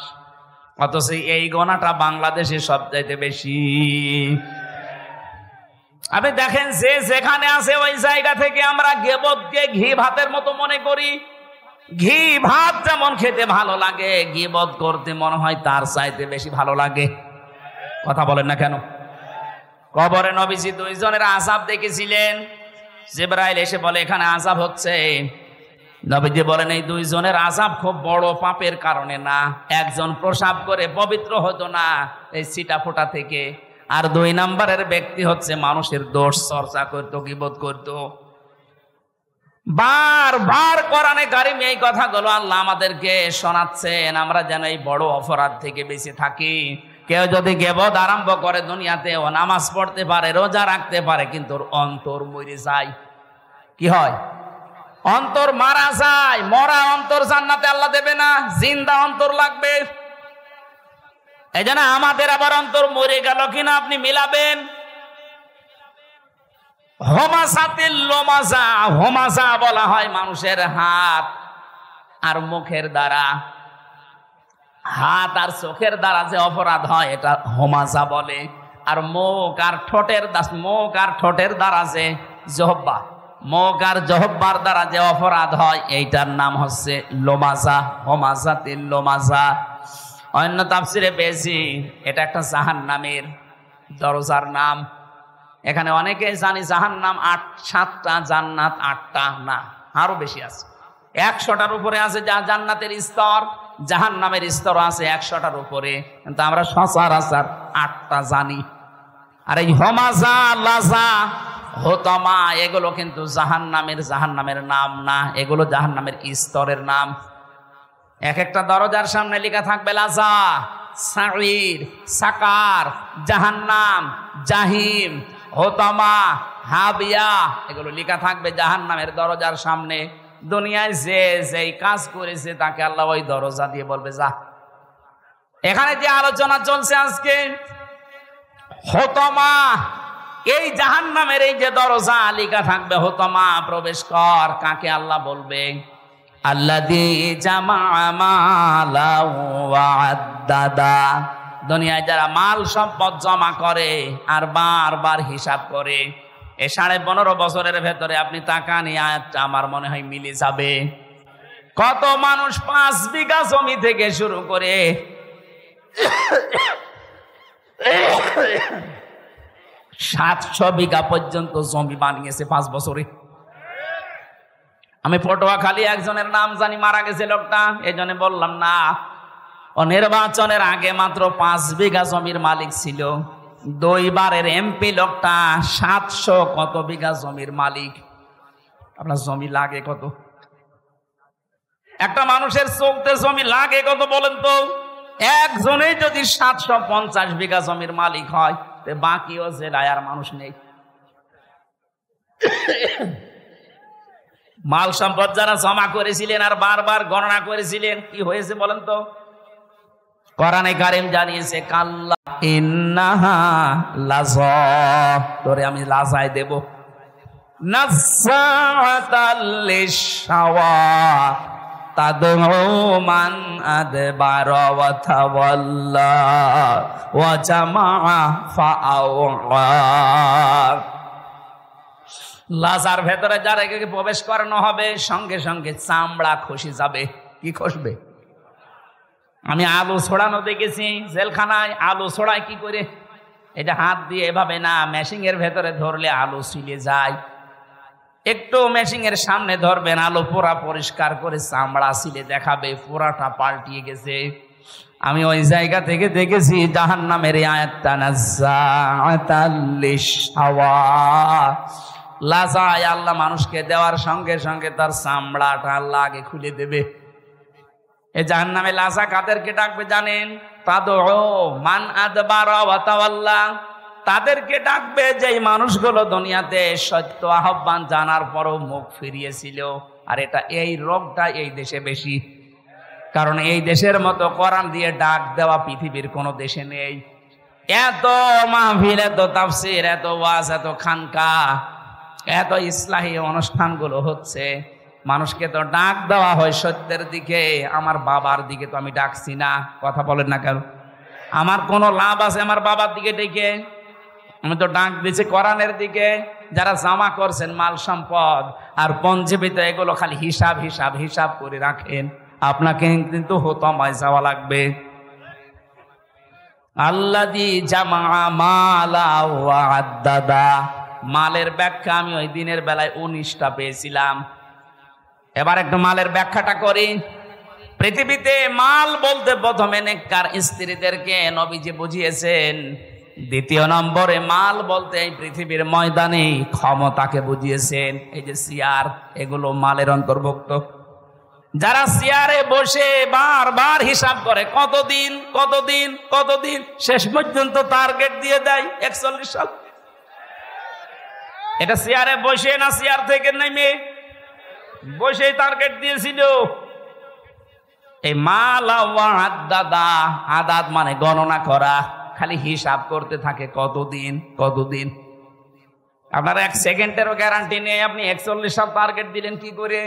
অথচ এই গোনাটা বাংলাদেশে সবচাইতে বেশি। আপনি দেখেন, যে যেখানে আছে ওই জায়গা থেকে আমরা গীবতকে ঘি ভাতের মতো মনে করি। ঘি ভাত যেমন খেতে ভালো লাগে, গীবত করতে মনে হয় তার চাইতে বেশি ভালো লাগে। কথা বলেন না কেন? কবরে নবীজি দুইজনের আযাব দেখেছিলেন। জিবরাইল এসে বলে এখানে আযাব হচ্ছে। নবীজি বলেন এই দুইজনের আযাব খুব বড় পাপের কারণে না, একজন প্রসাব করে পবিত্র হতো না এই ছিটা ফোঁটা থেকে, আর দুই নম্বরের ব্যক্তি হচ্ছে মানুষের দোষ চর্চা করতো, গীবত করতো। বারবার কোরআনে কারিমে এই কথাগুলো আল্লাহ আমাদেরকে শোনাচ্ছেন, আমরা যেন এই বড় অপরাধ থেকে বেঁচে থাকি। কেউ যদি গীবত আরম্ভ করে দুনিয়াতে, ও নামাজ পড়তে পারে, রোজা রাখতে পারে, কিন্তু ওর অন্তর মরে যায়। কি হয়? অন্তর মারা যায়। মরা অন্তর জান্নাতে আল্লাহ দেবে না, জিন্দা অন্তর লাগবে। এই জন্য আমাদের আবার অন্তর মরে গেল কিনা আপনি মিলাবেন। হুমাযাতিল লুমাযা, হুমাযা বলা হয় মানুষের হাত আর মুখের দ্বারা, হাত আর চোখের দ্বারা যে অপরাধ হয় এটা হুমাযা বলে। আর মুখ আর ঠোঁটের দ্বারা যে জহব্বা, মুখ আর জহব্বার দ্বারা যে অপরাধ হয় এইটার নাম হচ্ছে লুমাযা, হুমাযাতিল লুমাযা। অন্য তাফসিরে পেয়েছি এটা একটা জাহান্নামের দরজার নাম। এখানে অনেকে জানি জাহান্নাম 7টা, জান্নাত 8টা, না আরো বেশি আছে, 100টার উপরে আছে যা জান্নাতের স্তর, জাহান্নামের স্তর আছে 100টার উপরে, কিন্তু আমরা সচরাচর 8টা জানি। আর এই হুমাযা, লাযা, হোতামা এগুলো কিন্তু জাহান্নামের নাম না, এগুলো জাহান্নামের স্তরের নাম। এক একটা দরজার সামনে লেখা থাকবে লাযা, সাঈর, সাকার, জাহান্নাম, জাহিম, হোতামা, হাবিয়া, এগুলো লেখা থাকবে জাহান্নামের দরজার সামনে। দুনিয়ায় যে যেই কাজ করেছে তাকে আল্লাহ ওই দরজা দিয়ে বলবে যা। এখানে যে আলোচনা চলছে আজকে হোতামা, এই জাহান্নামের এই যে দরজা লেখা থাকবে হোতামা, প্রবেশ কর, কাকে আল্লাহ বলবে? আল্লাযী জামাআ মালাও ওয়া আদ্দাদা। দুনিয়ায় যারা মাল সম্পদ জমা করে আর বারবার হিসাব করে, এই 15.5 বছরের ভেতরে আপনি তাকান, এই আয়াতটা আমার মনে হয় মিলে যাবে। কত মানুষ 5 বিঘা জমি থেকে শুরু করে 700 বিঘা পর্যন্ত জমি বানিয়েছে 5 বছরে। আমি পটুয়াখালী একজনের নাম জানি, মারা গেছে লোকটা, এই জন্য বললাম না। ও নির্বাচনের আগে মাত্র 5 বিঘা জমির মালিক ছিল। 2 বারের এমপি লোকটা 700 কত বিঘা জমির মালিক। আপনার জমি লাগে কত? একটা মানুষের চলতে জমি লাগে কত বলেন তো? একজনেই যদি 750 বিঘা জমির মালিক হয়, বাকিও জেলায় আর মানুষ নেই। মাল সম্পদ যারা জমা করেছিলেন আর বারবার গণনা করেছিলেন, কি হয়েছে বলেন তো? কোরআনে কারীম জানিয়েছে, কাল্লা ইন্নাহা লাযা, তোরে আমি লাজায় দেব। নাযাতাল লিশাওয়া তাদউ মান আদবারা ওয়া তাওয়াল্লা ওয়া জামাআ ফাআওয়া। লাজার ভেতরে যারা প্রবেশ করানো হবে, সঙ্গে সঙ্গে চামড়া খসে যাবে। কি খসবে? আমি আলু ছড়ানো দেখেছি জেলখানায়। আলু ছড়ায় কি করে? এটা হাত দিয়ে এভাবে না, মেশিনের ভেতরে ধরলে আলু ছিলে যায়। একটু মেশিনের সামনে ধরবেন, আলু পোড়া পরিষ্কার করে চামড়া ছিলে দেখাবে, পোড়াটা পাল্টিয়ে গেছে। আমি ওই জায়গা থেকে দেখেছি জাহান্নামের আয়াতটা, নাযাতাল লিশাওয়া। লাজায় আল্লাহ মানুষকে দেওয়ার সঙ্গে সঙ্গে তার চামড়াটা আল্লাহ আগে খুলে দেবে। এই জাহান্নামে লাজা কাদেরকে ডাকবে জানেন? তাদউ মান আদবারা ওয়া তাওয়াল্লা। তাদেরকে ডাকবে যেই মানুষগুলো দুনিয়াতে সত্য আহ্বান জানার পরও মুখ ফিরিয়েছিল। আর এই রোগটা এই দেশে বেশি, কারণ এই দেশের মতো কোরআন দিয়ে ডাক দেওয়া পৃথিবীর কোনো দেশে নেই। এত মাহফিল, এত তাফসীর, এত ওয়াজ, এত খানকা, এত ইসলাহী অনুষ্ঠানগুলো হচ্ছে, মানুষকে তো ডাক দেওয়া হয় সত্যের দিকে। আমার বাবার দিকে তো আমি ডাকছি না। কথা বলেন না কেন? আমার কোনো লাভ আছে আমার বাবার দিকে ডেকে? আমি তো ডাক দিয়েছি কোরআনের দিকে। যারা জমা করছেন মাল সম্পদ আর পঞ্জীবিত, এগুলো খালি হিসাব হিসাব হিসাব করে রাখেন, আপনাকে কিন্তু হতমায় যাওয়া লাগবে। আল্লাযী জামাআ মালা ওয়া আদ্দাদা। মালের ব্যাখ্যা আমি ওই দিনের বেলায় 19টা পেয়েছিলাম। এবার একটু মালের ব্যাখ্যাটা করি। পৃথিবীতে মাল বলতে প্রথমে নেককার স্ত্রীদেরকে নবীজি বুঝিয়েছেন। দ্বিতীয় নম্বরে মাল বলতে এই পৃথিবীর ময়দানে ক্ষমতাকে বুঝিয়েছেন। এই যে চেয়ার, এগুলো মালের অন্তর্ভুক্ত। যারা চেয়ারে বসে বারবার হিসাব করে কতদিন কতদিন কতদিন, শেষ পর্যন্ত টার্গেট দিয়ে দেয় 41 সাল। এটা চেয়ারে বসে না, চেয়ার থেকে নেমে বসে টার্গেট দিয়েছিল। এই মালা ওয়া আদ্দাদা, আদাদ মানে গণনা করা, খালি হিসাব করতে থাকে কতদিন কতদিন। আপনার 1 সেকেন্ডেরও গ্যারান্টি নেই। আপনি 41 সাল টার্গেট দিলেন কি করে?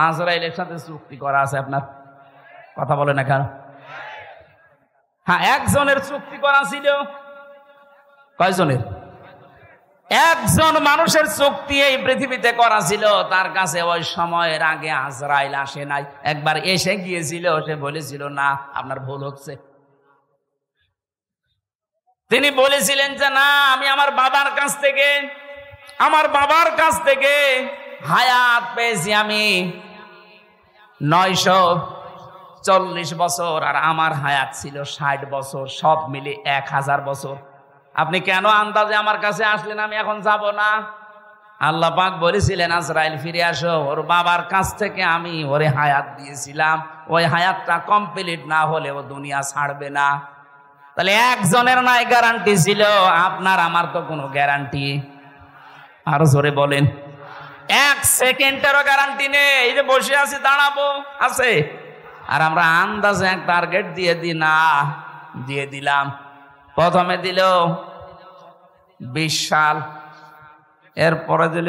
আজরাইলের সাথে চুক্তি করা আছে আপনার। কথা বলে না কেন? হ্যাঁ, একজনের চুক্তি করা ছিল। কয়জনের? একজন মানুষের চুক্তি এই পৃথিবীতে করা ছিল। তার কাছে ওই সময়ের আগে আজরাইল আসে নাই। একবার এসে গিয়েছিল, সে বলেছিল না, আপনার ভুল হচ্ছে। তিনি বলেছিলেন যে না, আমি আমার বাবার কাছ থেকে হায়াত পেয়েছি আমি 940 বছর, আর আমার হায়াত ছিল 60 বছর, সব মিলে 1000 বছর। আপনি কেন আন্দাজে আমার কাছে আসলেন? আমি এখন যাব না। আল্লাহ পাক বলেছিলেন, আজরাইল ফিরে আসো, ওর বাবার কাছ থেকে আমি ওরে হায়াত দিয়েছিলাম, ওই হায়াতটা কমপ্লিট না হলে ও দুনিয়া ছাড়বে না। তাহলে একজনের নাই গ্যারান্টি ছিল, আপনার আমার তো কোনো গ্যারান্টি। আরো জোরে বলেন। 1 সেকেন্ডেরও গ্যারান্টি নেই। এই যে বসে আছি, দাঁড়াবো আছে, আর আমরা আন্দাজে এক টার্গেট দিয়ে দিলাম। প্রথমে দিল 20 সাল, এরপরে দিল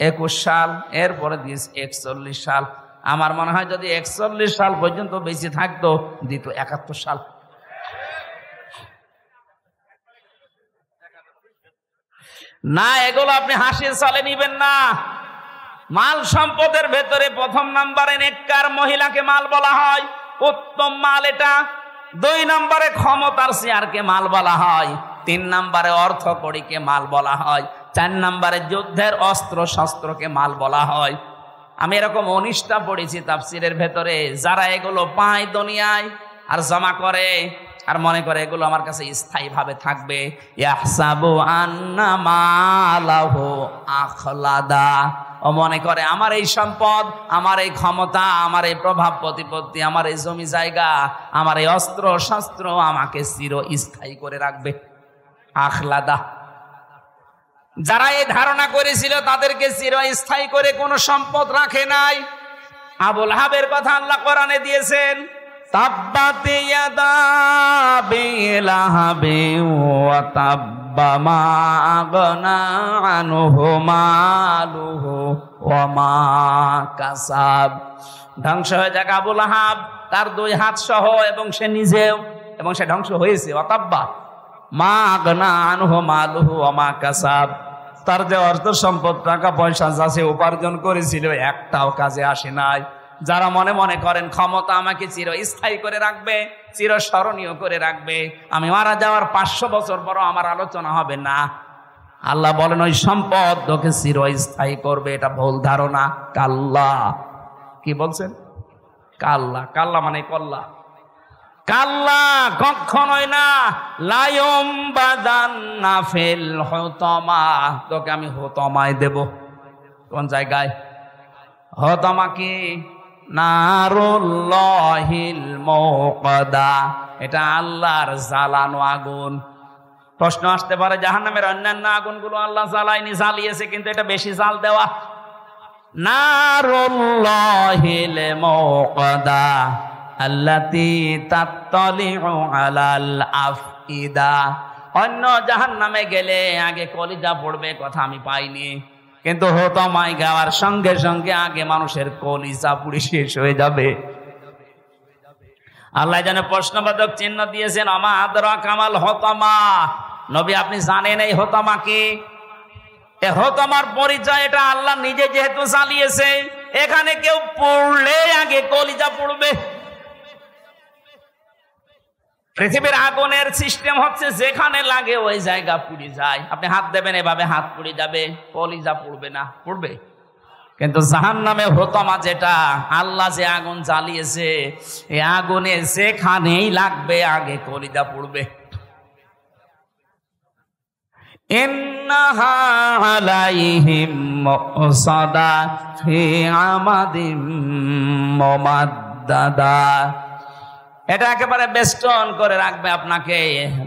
21 সাল, এরপরে দিয়েছে 41 সাল। আমার মনে হয় যদি 41 সাল পর্যন্ত বেঁচে থাকতো দিত 71 সাল। না, এগুলো আপনি হাসির ছলে নিবেন না। মাল সম্পদের ভেতরে প্রথম নাম্বারে নেককার মহিলাকে মাল বলা হয়, উত্তম মাল এটা। 2 নম্বরে ক্ষমতার চেয়ারকে মাল বলা হয়। 3 নম্বরে অর্থ কড়িকে মাল বলা হয়। 4 নম্বরে যুদ্ধের অস্ত্র শস্ত্রকে মাল বলা হয়। আমি এরকম 19টা পড়েছি তাফসিরের ভেতরে। যারা এগুলো পায় দুনিয়ায় আর জমা করে আর মনে করে এগুলো আমার কাছে স্থায়ীভাবে থাকবে, ইয়াহসাবু আন্না মালাহু আখলাদা, ও মনে করে আমার এই সম্পদ, আমার এই ক্ষমতা, আমার এই প্রভাব প্রতিপত্তি, আমার এই জমি জায়গা, আমার এই অস্ত্র শস্ত্র আমাকে চিরস্থায়ী করে রাখবে। আখলাদা। যারা এই ধারণা করেছিল তাদেরকে চিরস্থায়ী করে কোনো সম্পদ রাখে নাই। আবুল হাবের কথা আল্লাহ কোরআনে দিয়েছেন, তাব্বাত ইয়াদা আবি লাহাবি ওয়া তাব্বা মা আগনা আনহু মালুহু ওয়া মা কাসাব। ধ্বংস হয়ে যাক আবু লাহাব, তার 2 হাত সহ, এবং সে নিজেও, এবং সে ধ্বংস হয়েছে। ওয়া তাব্বা মা আগনা আনহু মালুহু ওয়া মা কাসাব। তার যে অর্থ সম্পদ টাকা পয়সা যা সে উপার্জন করেছিল একটাও কাজে আসে নাই। যারা মনে মনে করেন ক্ষমতা আমাকে চিরস্থায়ী করে রাখবে, চিরস্মরণীয় করে রাখবে, আমি মারা যাওয়ার 500 বছর পরও আমার আলোচনা হবে না, আল্লাহ বলেন ওই সম্পদ তোকে চিরস্থায়ী করবে। এটা ভুল ধারণা। কাল্লা, কি বলছেন? কাল্লা, কাল্লা মানে কল্লা। কাল্লা, কখনোই না। লায়ুম বাদান্না ফিল হুতামা, তোকে আমি হুতামায় দেব। কোন জায়গায়? হুতামা কি? নারুল্লাহিল মুকাদা, এটা আল্লাহর জ্বালানো আগুন। প্রশ্ন আসতে পারে জাহান্নামের অন্যান্য আগুনগুলো আল্লাহ জ্বালায়নি, জ্বালিয়েছে, কিন্তু এটা বেশি জাল দেওয়া। নারুল্লাহিল মুকাদা আল্লাতী তাত্তালিউ আলাল আফইদা। অন্য জাহান্নামে গেলে আগে কলিজা পড়বে, কথা আমি পাইনি, কিন্তু হুতামায় গাওয়ার সঙ্গে সঙ্গে আগে মানুষের কলিজা পুড়ে শেষ হয়ে যাবে। আল্লাহ যেন প্রশ্নবাচক চিহ্ন দিয়েছেন, আমা আদরাকা মাল হুতামা। নবী আপনি জানেন এই হুতামা কি? এই হুতামার পরিচয় এটা আল্লাহ নিজে যেহেতু চালিয়েছে, এখানে কেউ পড়লে আগে কলিজা পড়বে। পৃথিবীর আগুনের সিস্টেম হচ্ছে যেখানে লাগে ওই জায়গা পুড়ে যায়। আপনি হাত দেবেন, এভাবে হাত পুড়ে যাবে, কলিজা পুড়বে না? পুড়বে। কিন্তু জাহান্নামে হুতামা যেটা, আল্লাহ যে আগুন জ্বালিয়েছে, এই আগুনে যেখানেই লাগবে আগে কলিজা পুড়বে। ইন্নাহা আলাইহিম মুসাদা ফি আমাদিম মুমাদ্দাদা, এটা একেবারে বেষ্টন করে রাখবে আপনাকে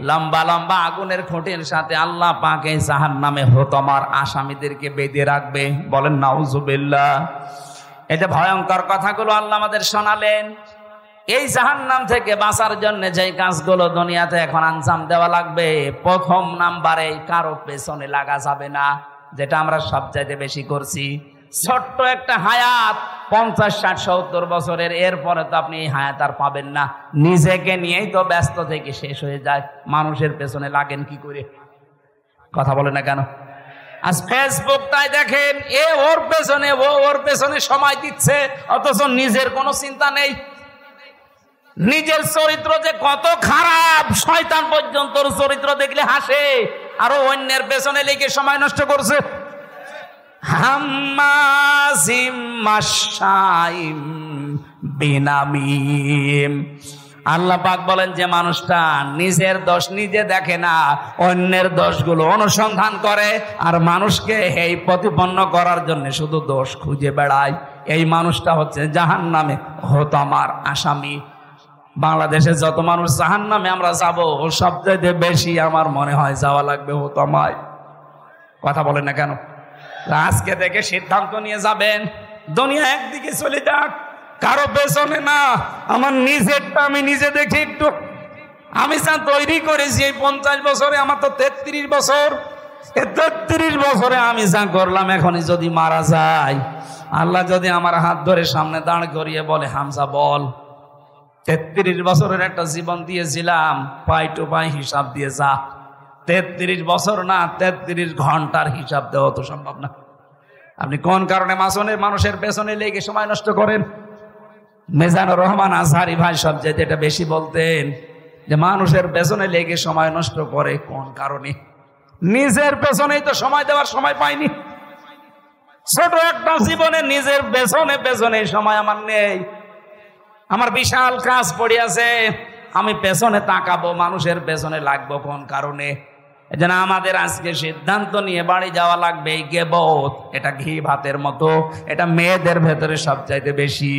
লম্বা লম্বা আগুনের খুঁটির সাথে। আল্লাহ পাক এই জাহান্নামে হুতামার আসামিদেরকে বেঁধে রাখবে। বলেন নাউজুবিল্লাহ। এই যে ভয়ঙ্কর কথাগুলো আল্লাহ আমাদের শোনালেন, এই জাহান্নাম থেকে বাঁচার জন্য যেই কাজগুলো দুনিয়াতে এখন আঞ্জাম দেওয়া লাগবে, প্রথম নাম্বারে কারো পেছনে লাগা যাবে না, যেটা আমরা সবচাইতে বেশি করছি। ছোট্ট একটা হায়াত, 50, 60, 70 বছরের, এরপরে তো আপনি এই হায়াত আর পাবেন না। নিজেকে নিয়েই তো ব্যস্ত থেকে শেষ হয়ে যায়। মানুষের পেছনে লাগেন কি করে? কথা বলে না কেন? আজ ফেসবুকটাই দেখেন, এ ওর পেছনে, ও ওর পেছনে সময় দিচ্ছে, অথচ নিজের কোনো চিন্তা নেই। নিজের চরিত্র যে কত খারাপ, শয়তান পর্যন্ত চরিত্র দেখলে হাসে, আরো অন্যের পেছনে লেগে সময় নষ্ট করছে। হাম্মাজিম মাশাইম বিনামিম। আল্লাহ পাক বলেন যে মানুষটা নিজের দোষ নিজে দেখে না, অন্যের দোষগুলো অনুসন্ধান করে আর মানুষকে এই প্রতিপন্ন করার জন্য শুধু দোষ খুঁজে বেড়ায়, এই মানুষটা হচ্ছে জাহান্নামে হুতামার আসামি। বাংলাদেশে যত মানুষ জাহান্নামে আমরা যাব, সবচেয়ে বেশি আমার মনে হয় যাওয়া লাগবে হুতামায়। কথা বলেন না কেন? আজকে থেকে সিদ্ধান্ত নিয়ে যাবেন, দুনিয়া একদিকে চলে যাক, কারো পেছনে না, আমার নিজেরটা আমি নিজে দেখি একটু। আমি যা তৈরি করেছি এই 50 বছরে, আমার তো 33 বছর, 33 বছরে আমি যা করলাম, এখনই যদি মারা যায়, আল্লাহ যদি আমার হাত ধরে সামনে দাঁড় করিয়ে বলে হামজা বল, 33 বছরের একটা জীবন দিয়েছিলাম, পাই টু পাই হিসাব দিয়ে যা। 33 বছর না, 33 ঘন্টার হিসাব দেওয়া তো সম্ভব না। আপনি কোন কারণে মানুষের পেছনে লেগে সময় নষ্ট করেন? মিজানুর রহমান আজহারি ভাই সবচেয়ে এটা বেশি বলতেন যে মানুষের পেছনে লেগে সময় নষ্ট করে কোন কারণে? নিজের পেছনেই তো সময় দেওয়ার সময় পাইনি। ছোট একটা জীবনে নিজের পেছনে সময় আমার নেই। আমার বিশাল কাজ পড়ে আছে, আমি পেছনে তাকাবো, মানুষের পেছনে লাগবো কোন কারণে? এজন্য আমাদের আজকে সিদ্ধান্ত নিয়ে বাড়ি যাওয়া লাগবে। এই গীবত, এটা ঘি ভাতের মতো, এটা মেয়েদের ভেতরে সবচাইতে বেশি।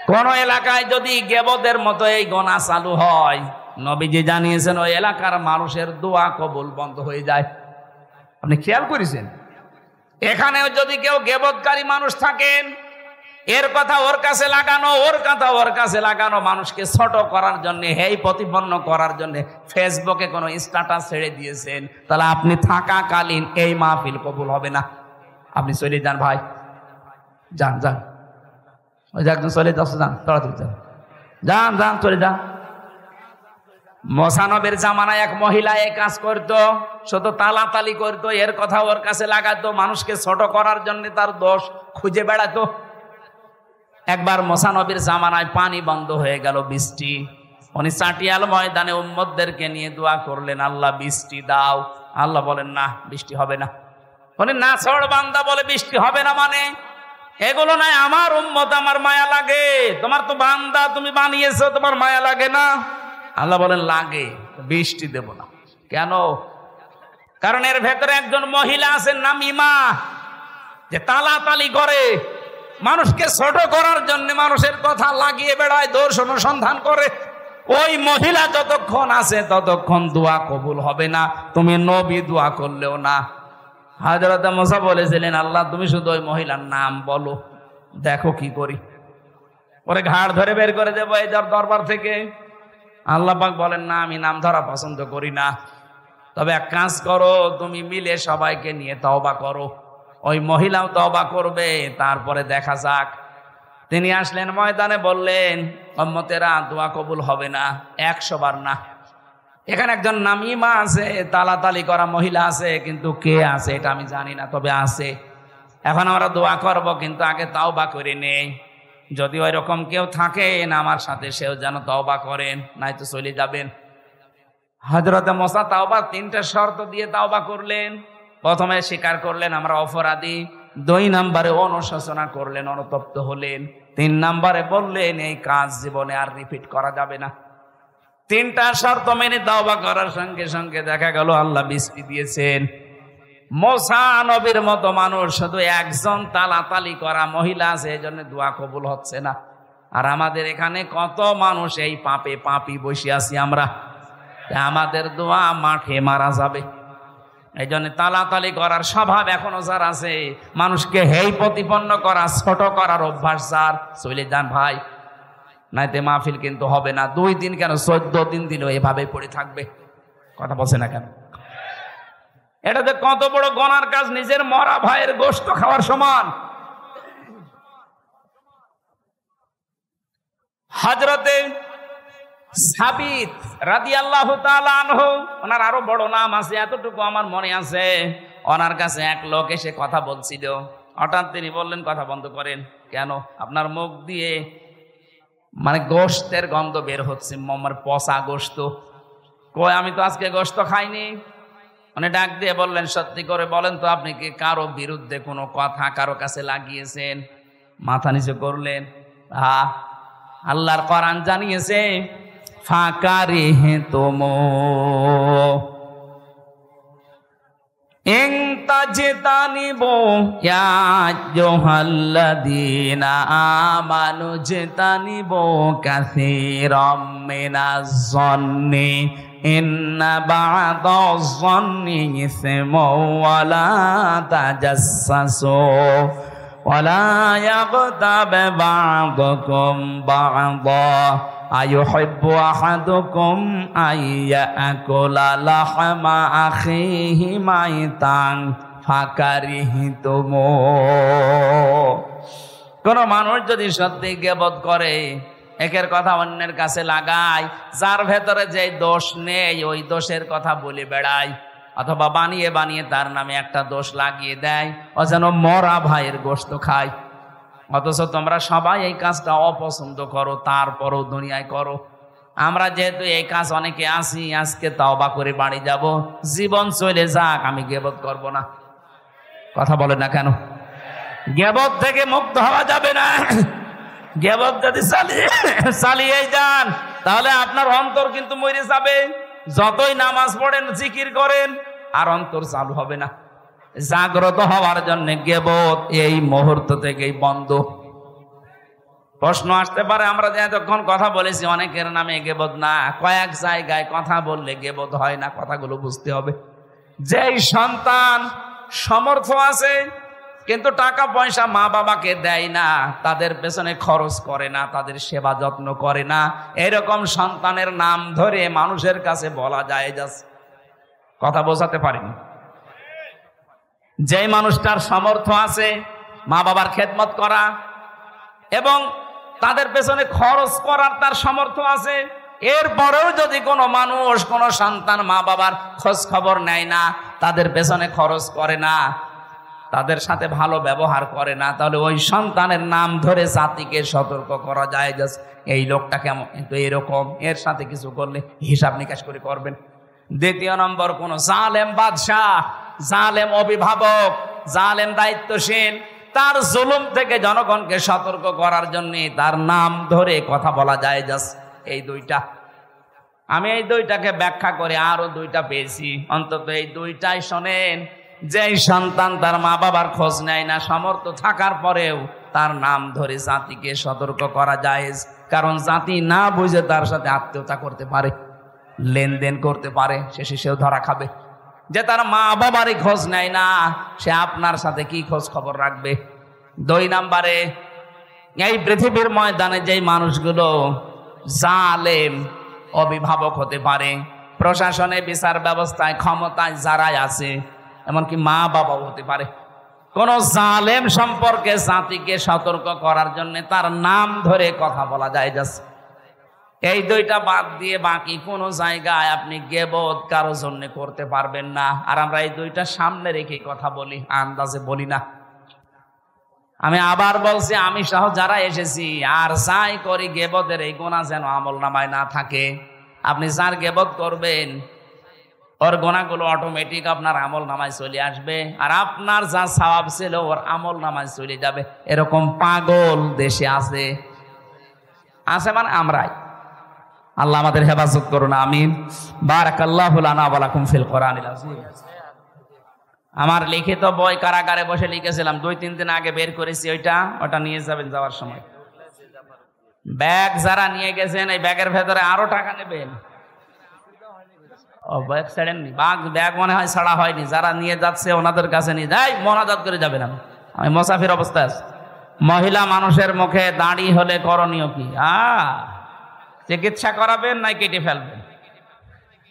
কোন এলাকায় যদি গীবতের মতো এই গুনাহ চালু হয়, নবীজি জানিয়েছেন ওই এলাকার মানুষের দোয়া কবুল বন্ধ হয়ে যায়। আপনি খেয়াল করেছেন? এখানেও যদি কেউ গীবতকারী মানুষ থাকেন, এর কথা ওর কাছে লাগানো, ওর কথা ওর কাছে লাগানো, মানুষকে ছোট করার জন্য, হেই প্রতিপন্ন করার জন্য ফেসবুকে কোনো স্ট্যাটাস ছেড়ে দিয়েছেন, তাহলে আপনি থাকাকালীন এই মাহফিল কবুল হবে না। আপনি চলে যান ভাই, যান যান, ওই যে একজন চলে যাচ্ছে, যান তাড়াতাড়ি যান, যান যান চলে যান। মোসানবের জামানায় এক মহিলা এই কাজ করতো, শুধু তালাতালি করতো, এর কথা ওর কাছে লাগাতো, মানুষকে ছোট করার জন্য তার দোষ খুঁজে বেড়াতো। একবার মোসানবীর জামানায় পানি বন্ধ হয়ে গেল, বৃষ্টি। উনি চাটিয়াল ময়দানে উম্মতদেরকে নিয়ে দোয়া করলেন, আল্লাহ বৃষ্টি দাও। আল্লাহ বলেন না, বৃষ্টি হবে না। উনি না ছড় বান্দা বলে বৃষ্টি হবে না মানে এগুলো নাই, আমার উম্মত, আমার মায়া লাগে। তোমার তো বান্দা, তুমি বানিয়েছো, তোমার মায়া লাগে না? আল্লাহ বলেন লাগে, বৃষ্টি দেব না। কেন? কারণ এর ভেতরে একজন মহিলা আছেন নামিমা, যে তালাতালি করে, মানুষকে ছোট করার জন্য মানুষের কথা লাগিয়ে বেড়ায়, দোষ অনুসন্ধান করে। ওই মহিলা যতক্ষণ আছে ততক্ষণ দোয়া কবুল হবে না, তুমি নবী দোয়া করলেও না। হযরত মুসা বলেছিলেন, আল্লাহ তুমি শুধু ওই মহিলার নাম বলো, দেখো কি করি। পরে ঘাড় ধরে বের করে দেবো এই দরবার থেকে। আল্লাহ পাক বলেন, না, আমি নাম ধরা পছন্দ করি না, তবে এক কাজ করো, তুমি মিলে সবাইকে নিয়ে তওবা করো। ওই মহিলাও তওবা করবে, তারপরে দেখা যাক। তিনি আসলেন ময়দানে, বললেন, উম্মতেরা দোয়া কবুল হবে না 100 বার না। এখানে একজন নামিমা আছে, তালাতালি করা মহিলা আছে, কিন্তু কে আছে এটা আমি জানি না, তবে আছে। এখন আমরা দোয়া করব, কিন্তু আগে তওবা করে নেই। যদি ওই রকম কেউ থাকেন আমার সাথে, সেও যেন তওবা করেন, নাই তো চলে যাবেন। হযরত মুসা তওবা 3টা শর্ত দিয়ে তওবা করলেন। প্রথমে স্বীকার করলেন আমরা অপরাধী, 2 নম্বরে অনুশোচনা করলেন, অনুতপ্ত হলেন, 3 নম্বরে বললেন এই কাজ জীবনে আর রিপিট করা যাবে না। 3টা শর্ত মেনে তওবা করার সঙ্গে সঙ্গে দেখা গেল আল্লাহ বৃষ্টি দিয়েছেন। মুসা নবীর মতো মানুষ, শুধু একজন তালাতালি করা মহিলা আছে, এই জন্য দোয়া কবুল হচ্ছে না। আর আমাদের এখানে কত মানুষ এই পাপে পাপি বসে আছি আমরা, আমাদের দোয়া মাঠে মারা যাবে। এই জন্য তালাতালি করার স্বভাব এখনো যার আছে, মানুষকে হেই প্রতিপন্ন করা, ছোট করার অভ্যাস যার, চলে যান ভাই, নাইতে মাহফিল কিন্তু হবে না। 2 দিন কেন, 14 দিন দিলেও এভাবে পড়ে থাকবে। কথা বলছে না কেন? এটাতে কত বড় গুনার কাজ, নিজের মরা ভাইয়ের গোশত খাওয়ার সমান। হযরতে সাবিত রাদিয়াল্লাহু তাআলা আনহু, ওনার আরো বড় নাম আছে, এতটুকু আমার মনে আছে। ওনার কাছে এক লোক এসে কথা বলছিল, হঠাৎ তিনি বললেন, কথা বন্ধ করেন। কেন? আপনার মুখ দিয়ে মানে গোশতের গন্ধ বের হচ্ছে, আমার পচা গোশত। কই, আমি তো আজকে গোশত খাইনি। মানে ডাক দিয়ে বললেন, সত্যি করে বলেন তো, আপনি কি কারো বিরুদ্ধে কোনো কথা কারো কাছে লাগিয়েছেন? মাথা নিচু করলেন। হ্যাঁ, আল্লাহর কোরআন জানিয়েছে, ফাকারিহে তুমু ইন তাজতানিবু ইয়া আইয়ুহাল্লাযীনা আমানু জতানিবু কাসীরাম মিনাজ-যন্নি ইন্না বা'দাজ-যন্নি ইসমুন ওয়া লা তাজাসসাসু ওয়া লা ইয়াগতাব বা'দুকুম বা'দা আয়ুহিব্বু আহাদুকুম আইয়াকুলা লাহমা আখিহি মাইতান ফাকারিহতুম। কোন মানুষ যদি সত্যি গীবত করে, একের কথা অন্যের কাছে লাগায়, যার ভেতরে যে দোষ নেই ওই দোষের কথা বলে বেড়ায়, অথবা বানিয়ে বানিয়ে তার নামে একটা দোষ লাগিয়ে দেয়, ও যেন মরা ভাইয়ের গোশত খায়। অথচ তোমরা সবাই এই কাজটা অপছন্দ করো, তারপরও দুনিয়ায় করো। আমরা যেহেতু এই কাজ অনেকে আসি, আজকে তওবা করে বাড়ি যাব, জীবন চলে যাক, আমি গীবত করব না। কথা বলে না কেন? গীবত থেকে মুক্ত হওয়া যাবে না। গীবত যদি চালিয়ে যান তাহলে আপনার অন্তর কিন্তু মরে যাবে। যতই নামাজ পড়েন, জিকির করেন, আর অন্তর চালু হবে না। জাগ্রত হওয়ার জন্য গীবত এই মুহূর্ত থেকেই বন্ধ। প্রশ্ন আসতে পারে, আমরা যে এতক্ষণ কথা বলেছি অনেকের নামে গীবত না, কয়েক জায়গায় কথা বললে গীবত হয় না। কথাগুলো বুঝতে হবে। যেই সন্তান সমর্থ আছে কিন্তু টাকা পয়সা মা বাবাকে দেয় না, তাদের পেছনে খরচ করে না, তাদের সেবা যত্ন করে না, এরকম সন্তানের নাম ধরে মানুষের কাছে বলা যায় যাচ্ছে। কথা বোঝাতে পারিনি? যেই মানুষটার সামর্থ্য আছে মা বাবার খেদমত করা এবং তাদের পেছনে খরচ করার তার সামর্থ্য আছে, এরপরেও যদি কোনো মানুষ, কোনো সন্তান মা বাবার খোঁজ খবর নেয় না, তাদের পেছনে খরচ করে না, তাদের সাথে ভালো ব্যবহার করে না, তাহলে ওই সন্তানের নাম ধরে জাতিকে সতর্ক করা যায় যে এই লোকটা কেমন, কিন্তু এরকম, এর সাথে কিছু করলে হিসাব নিকাশ করে করবেন। দ্বিতীয় নম্বর, কোন জালেম বাদশাহ, জালেম অভিভাবক, জালেম দায়িত্বশীল, তার জুলুম থেকে জনগণকে সতর্ক করার জন্য তার নাম ধরে কথা বলা যায় জাস্ট এই দুইটা। আমি এই দুইটাকে ব্যাখ্যা করে আরো দুইটা পেয়েছি, অন্তত এই দুইটাই শোনেন। যেই সন্তান তার মা বাবার খোঁজ নেয় না, সামর্থ্য থাকার পরেও তার নাম ধরে জাতিকে সতর্ক করা যায়, কারণ জাতি না বুঝে তার সাথে আত্মীয়তা করতে পারে, লেনদেন করতে পারে, শেষে সেও ধরা খাবে। যে তার মা বাবারই খোঁজ নেয় না, সে আপনার সাথে কি খোঁজ খবর রাখবে? 2 নম্বরে, এই পৃথিবীর ময়দানে যেই মানুষগুলো জালেম অভিভাবক হতে পারে, প্রশাসনে, বিচার ব্যবস্থায়, ক্ষমতায় যারাই আছে, এমনকি মা বাবাও হতে পারে, কোন জালেম সম্পর্কে জাতিকে সতর্ক করার জন্য তার নাম ধরে কথা বলা যায় যাচ্ছে। এই দুইটা বাদ দিয়ে বাকি কোন জায়গায় আপনি গীবত কারো জন্য করতে পারবেন না। আর আমরা এই দুইটা সামনে রেখে কথা বলি, আন্দাজে বলি না। আমি আবার বলছি, আমি সহ যারা এসেছি আর যাই করি, গীবতের এই গুনাহ যেন আমলনামায় না থাকে। আপনি যার গীবত করবেন ওর গুনাহগুলো অটোমেটিক আপনার আমলনামায় চলে আসবে, আর আপনার যা সওয়াব ছিল ওর আমলনামায় চলে যাবে। এরকম পাগল দেশে আছে, মানে আমরাই। আল্লাহ আমাদের হেফাজত করুন, আমিন। বারাকাল্লাহু লানা ওয়া লাকুম ফিল কোরআনিল আযীম। আমার লিখিত বই কারাগারে বসে লিখেছিলাম, 2-3 দিন আগে বের করেছি, ওটা নিয়ে যাবেন যাওয়ার সময়। ব্যাগ যারা নিয়ে গেছেন, এই ব্যাগের ভেতরে আরো টাকা নেবেন। ও ব্যাগ ছাড়েননি? ব্যাগ মনে হয় ছাড়া হয়নি। যারা নিয়ে যাচ্ছে ওনাদের কাছে নিয়ে যাই, মোনাজাত করে যাবেন। আমি মুসাফির অবস্থায় আছি। মহিলা মানুষের মুখে দাড়ি হলে করণীয় কি? চিকিৎসা করাবেন নাই কেটে ফেলবেন?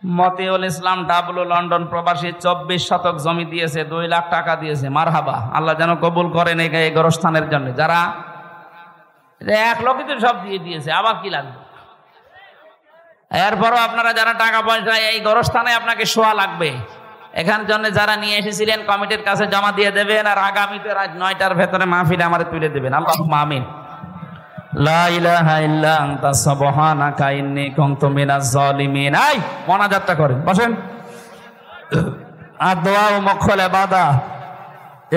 মতিউল ইসলাম ডাবলু লন্ডন প্রবাসী 24 শতক জমি দিয়েছে, 2 লাখ টাকা দিয়েছে। মারহাবা, আল্লাহ যেন কবুল করেন এই গোরস্থানের জন্য। যারা 1 লক্ষ তো সব দিয়ে দিয়েছে, আবার কি লাগবে? এরপরও আপনারা যারা টাকা পয়সা, এই গোরস্থানে আপনাকে শোয়া লাগবে, এখান জন্য যারা নিয়ে এসেছিলেন কমিটির কাছে জমা দিয়ে দেবেন, আর আগামীতে রাত 9টার ভেতরে মাহফিলে আমার তুলে দেবেন। আল্লাহুম্মা আমিন। লা ইলাহা ইল্লা আনতা সুবহানাকা ইন্নী কুনতু মিনাজ জালিমিন। এই মোনাজাতটা করেন, বসেন। আর দোয়া ও মুখল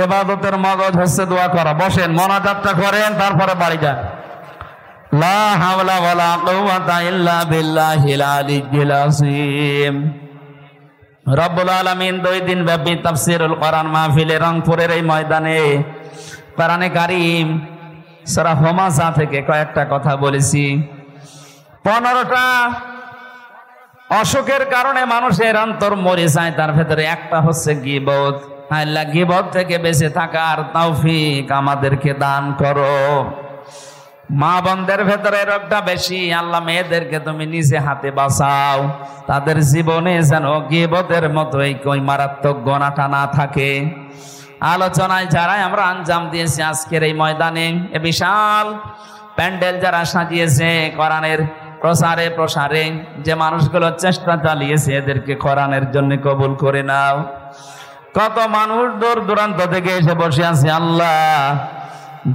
ইবাদতের মগজ হচ্ছে দোয়া করা। বসেন, মোনাজাতটা করেন, তারপরে বাড়ি যান। লা হাওলা ওয়ালা কুওয়াতা ইল্লা বিল্লাহিল আলিয়্যিল আযীম। রব্বুল আলামিন 2 দিন ব্যাপী তাফসীরুল কোরআন মাহফিলে রংপুরের এই ময়দানে কোরআনে কারীম সূরা হুমাযা থেকে কয়েকটা কথা বলেছি। 15টা অসুখের কারণে মানুষের অন্তর মরে যায়, তার ভেতরে একটা হচ্ছে গীবত। আল্লাহ গীবত থেকে বেঁচে থাকার তৌফিক আমাদেরকে দান করো। মা বোনদের ভেতরে রোগটা বেশি। আল্লাহ মেয়েদেরকে তুমি নিজে হাতে বাঁচাও, তাদের জীবনে যেন গীবতের মতো এই কই মারাত্মক গোনাটা না থাকে। আলোচনায় যারাই আমরা আঞ্জাম দিয়েছি আজকের এই ময়দানে, এ বিশাল প্যান্ডেল যারা সাজিয়েছে কোরআনের প্রসারে প্রসারে, যে মানুষগুলো চেষ্টা চালিয়েছে, এদেরকে কোরআনের জন্য কবুল করে নাও। কত মানুষ দূর দূরান্ত থেকে এসে বসে আছে আল্লাহ,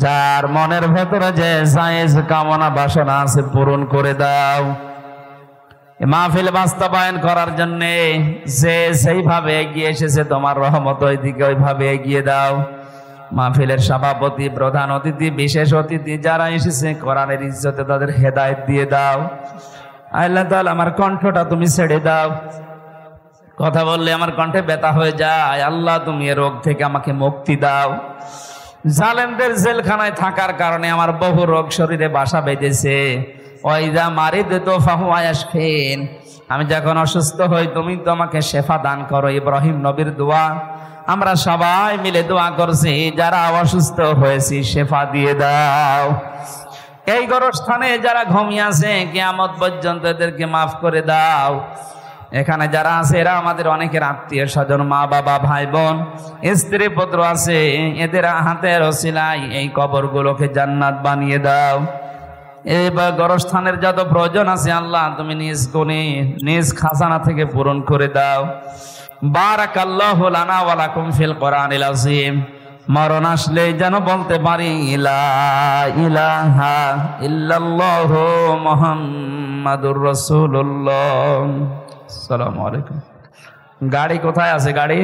যার মনের ভেতরে যে জায়েজ কামনা বাসনা আছে পূরণ করে দাও। মাহফিল বাস্তবায়ন করার জন্য যে সেইভাবে এগিয়ে এসেছে, তোমার রহমত ওইদিকে ওইভাবে এগিয়ে দাও। মাহফিলের সভাপতি, প্রধান অতিথি, বিশেষ অতিথি যারা এসেছে, কোরআনের ইজ্জতে তাদের হেদায়েত দিয়ে দাও। আল্লাহ তাআলা আমার কণ্ঠটা তুমি ছেড়ে দাও, কথা বললে আমার কণ্ঠে ব্যথা হয়ে যায়। আল্লাহ তুমি এ রোগ থেকে আমাকে মুক্তি দাও। জালেমদের জেলখানায় থাকার কারণে আমার বহু রোগ শরীরে বাসা বেঁধেছে। ওয়াইদা মারিদতু ফাহুয়া ইয়াশফিন, আমি যখন অসুস্থ হই তুমি তো আমাকে শেফা দান করো। ইব্রাহিম নবীর দোয়া আমরা সবাই মিলে দোয়া করছি, যারা অসুস্থ হয়েছি শেফা দিয়ে দাও। এই গোরস্থানে যারা ঘুমিয়ে আছে কিয়ামত পর্যন্ত এদেরকে মাফ করে দাও। এখানে যারা আছে এরা আমাদের অনেকের আত্মীয় স্বজন, মা বাবা, ভাই বোন, স্ত্রী পুত্র আছে, এদের হাতের ওসিলায় এই কবরগুলোকে জান্নাত বানিয়ে দাও। এই গোরস্থানের যত প্রয়োজন আছে আল্লাহ তুমি নিজ গুণে নিজ খাজানা থেকে পূরণ করে দাও। বারাকাল্লাহু লানা ওয়া লাকুম ফিল কোরআনিল আযীম। মরণ আসলে যেন বলতে পারি লা ইলাহা ইল্লাল্লাহু মুহাম্মাদুর রাসূলুল্লাহ। আসসালামু আলাইকুম। গাড়ি কোথায় আছে? গাড়ি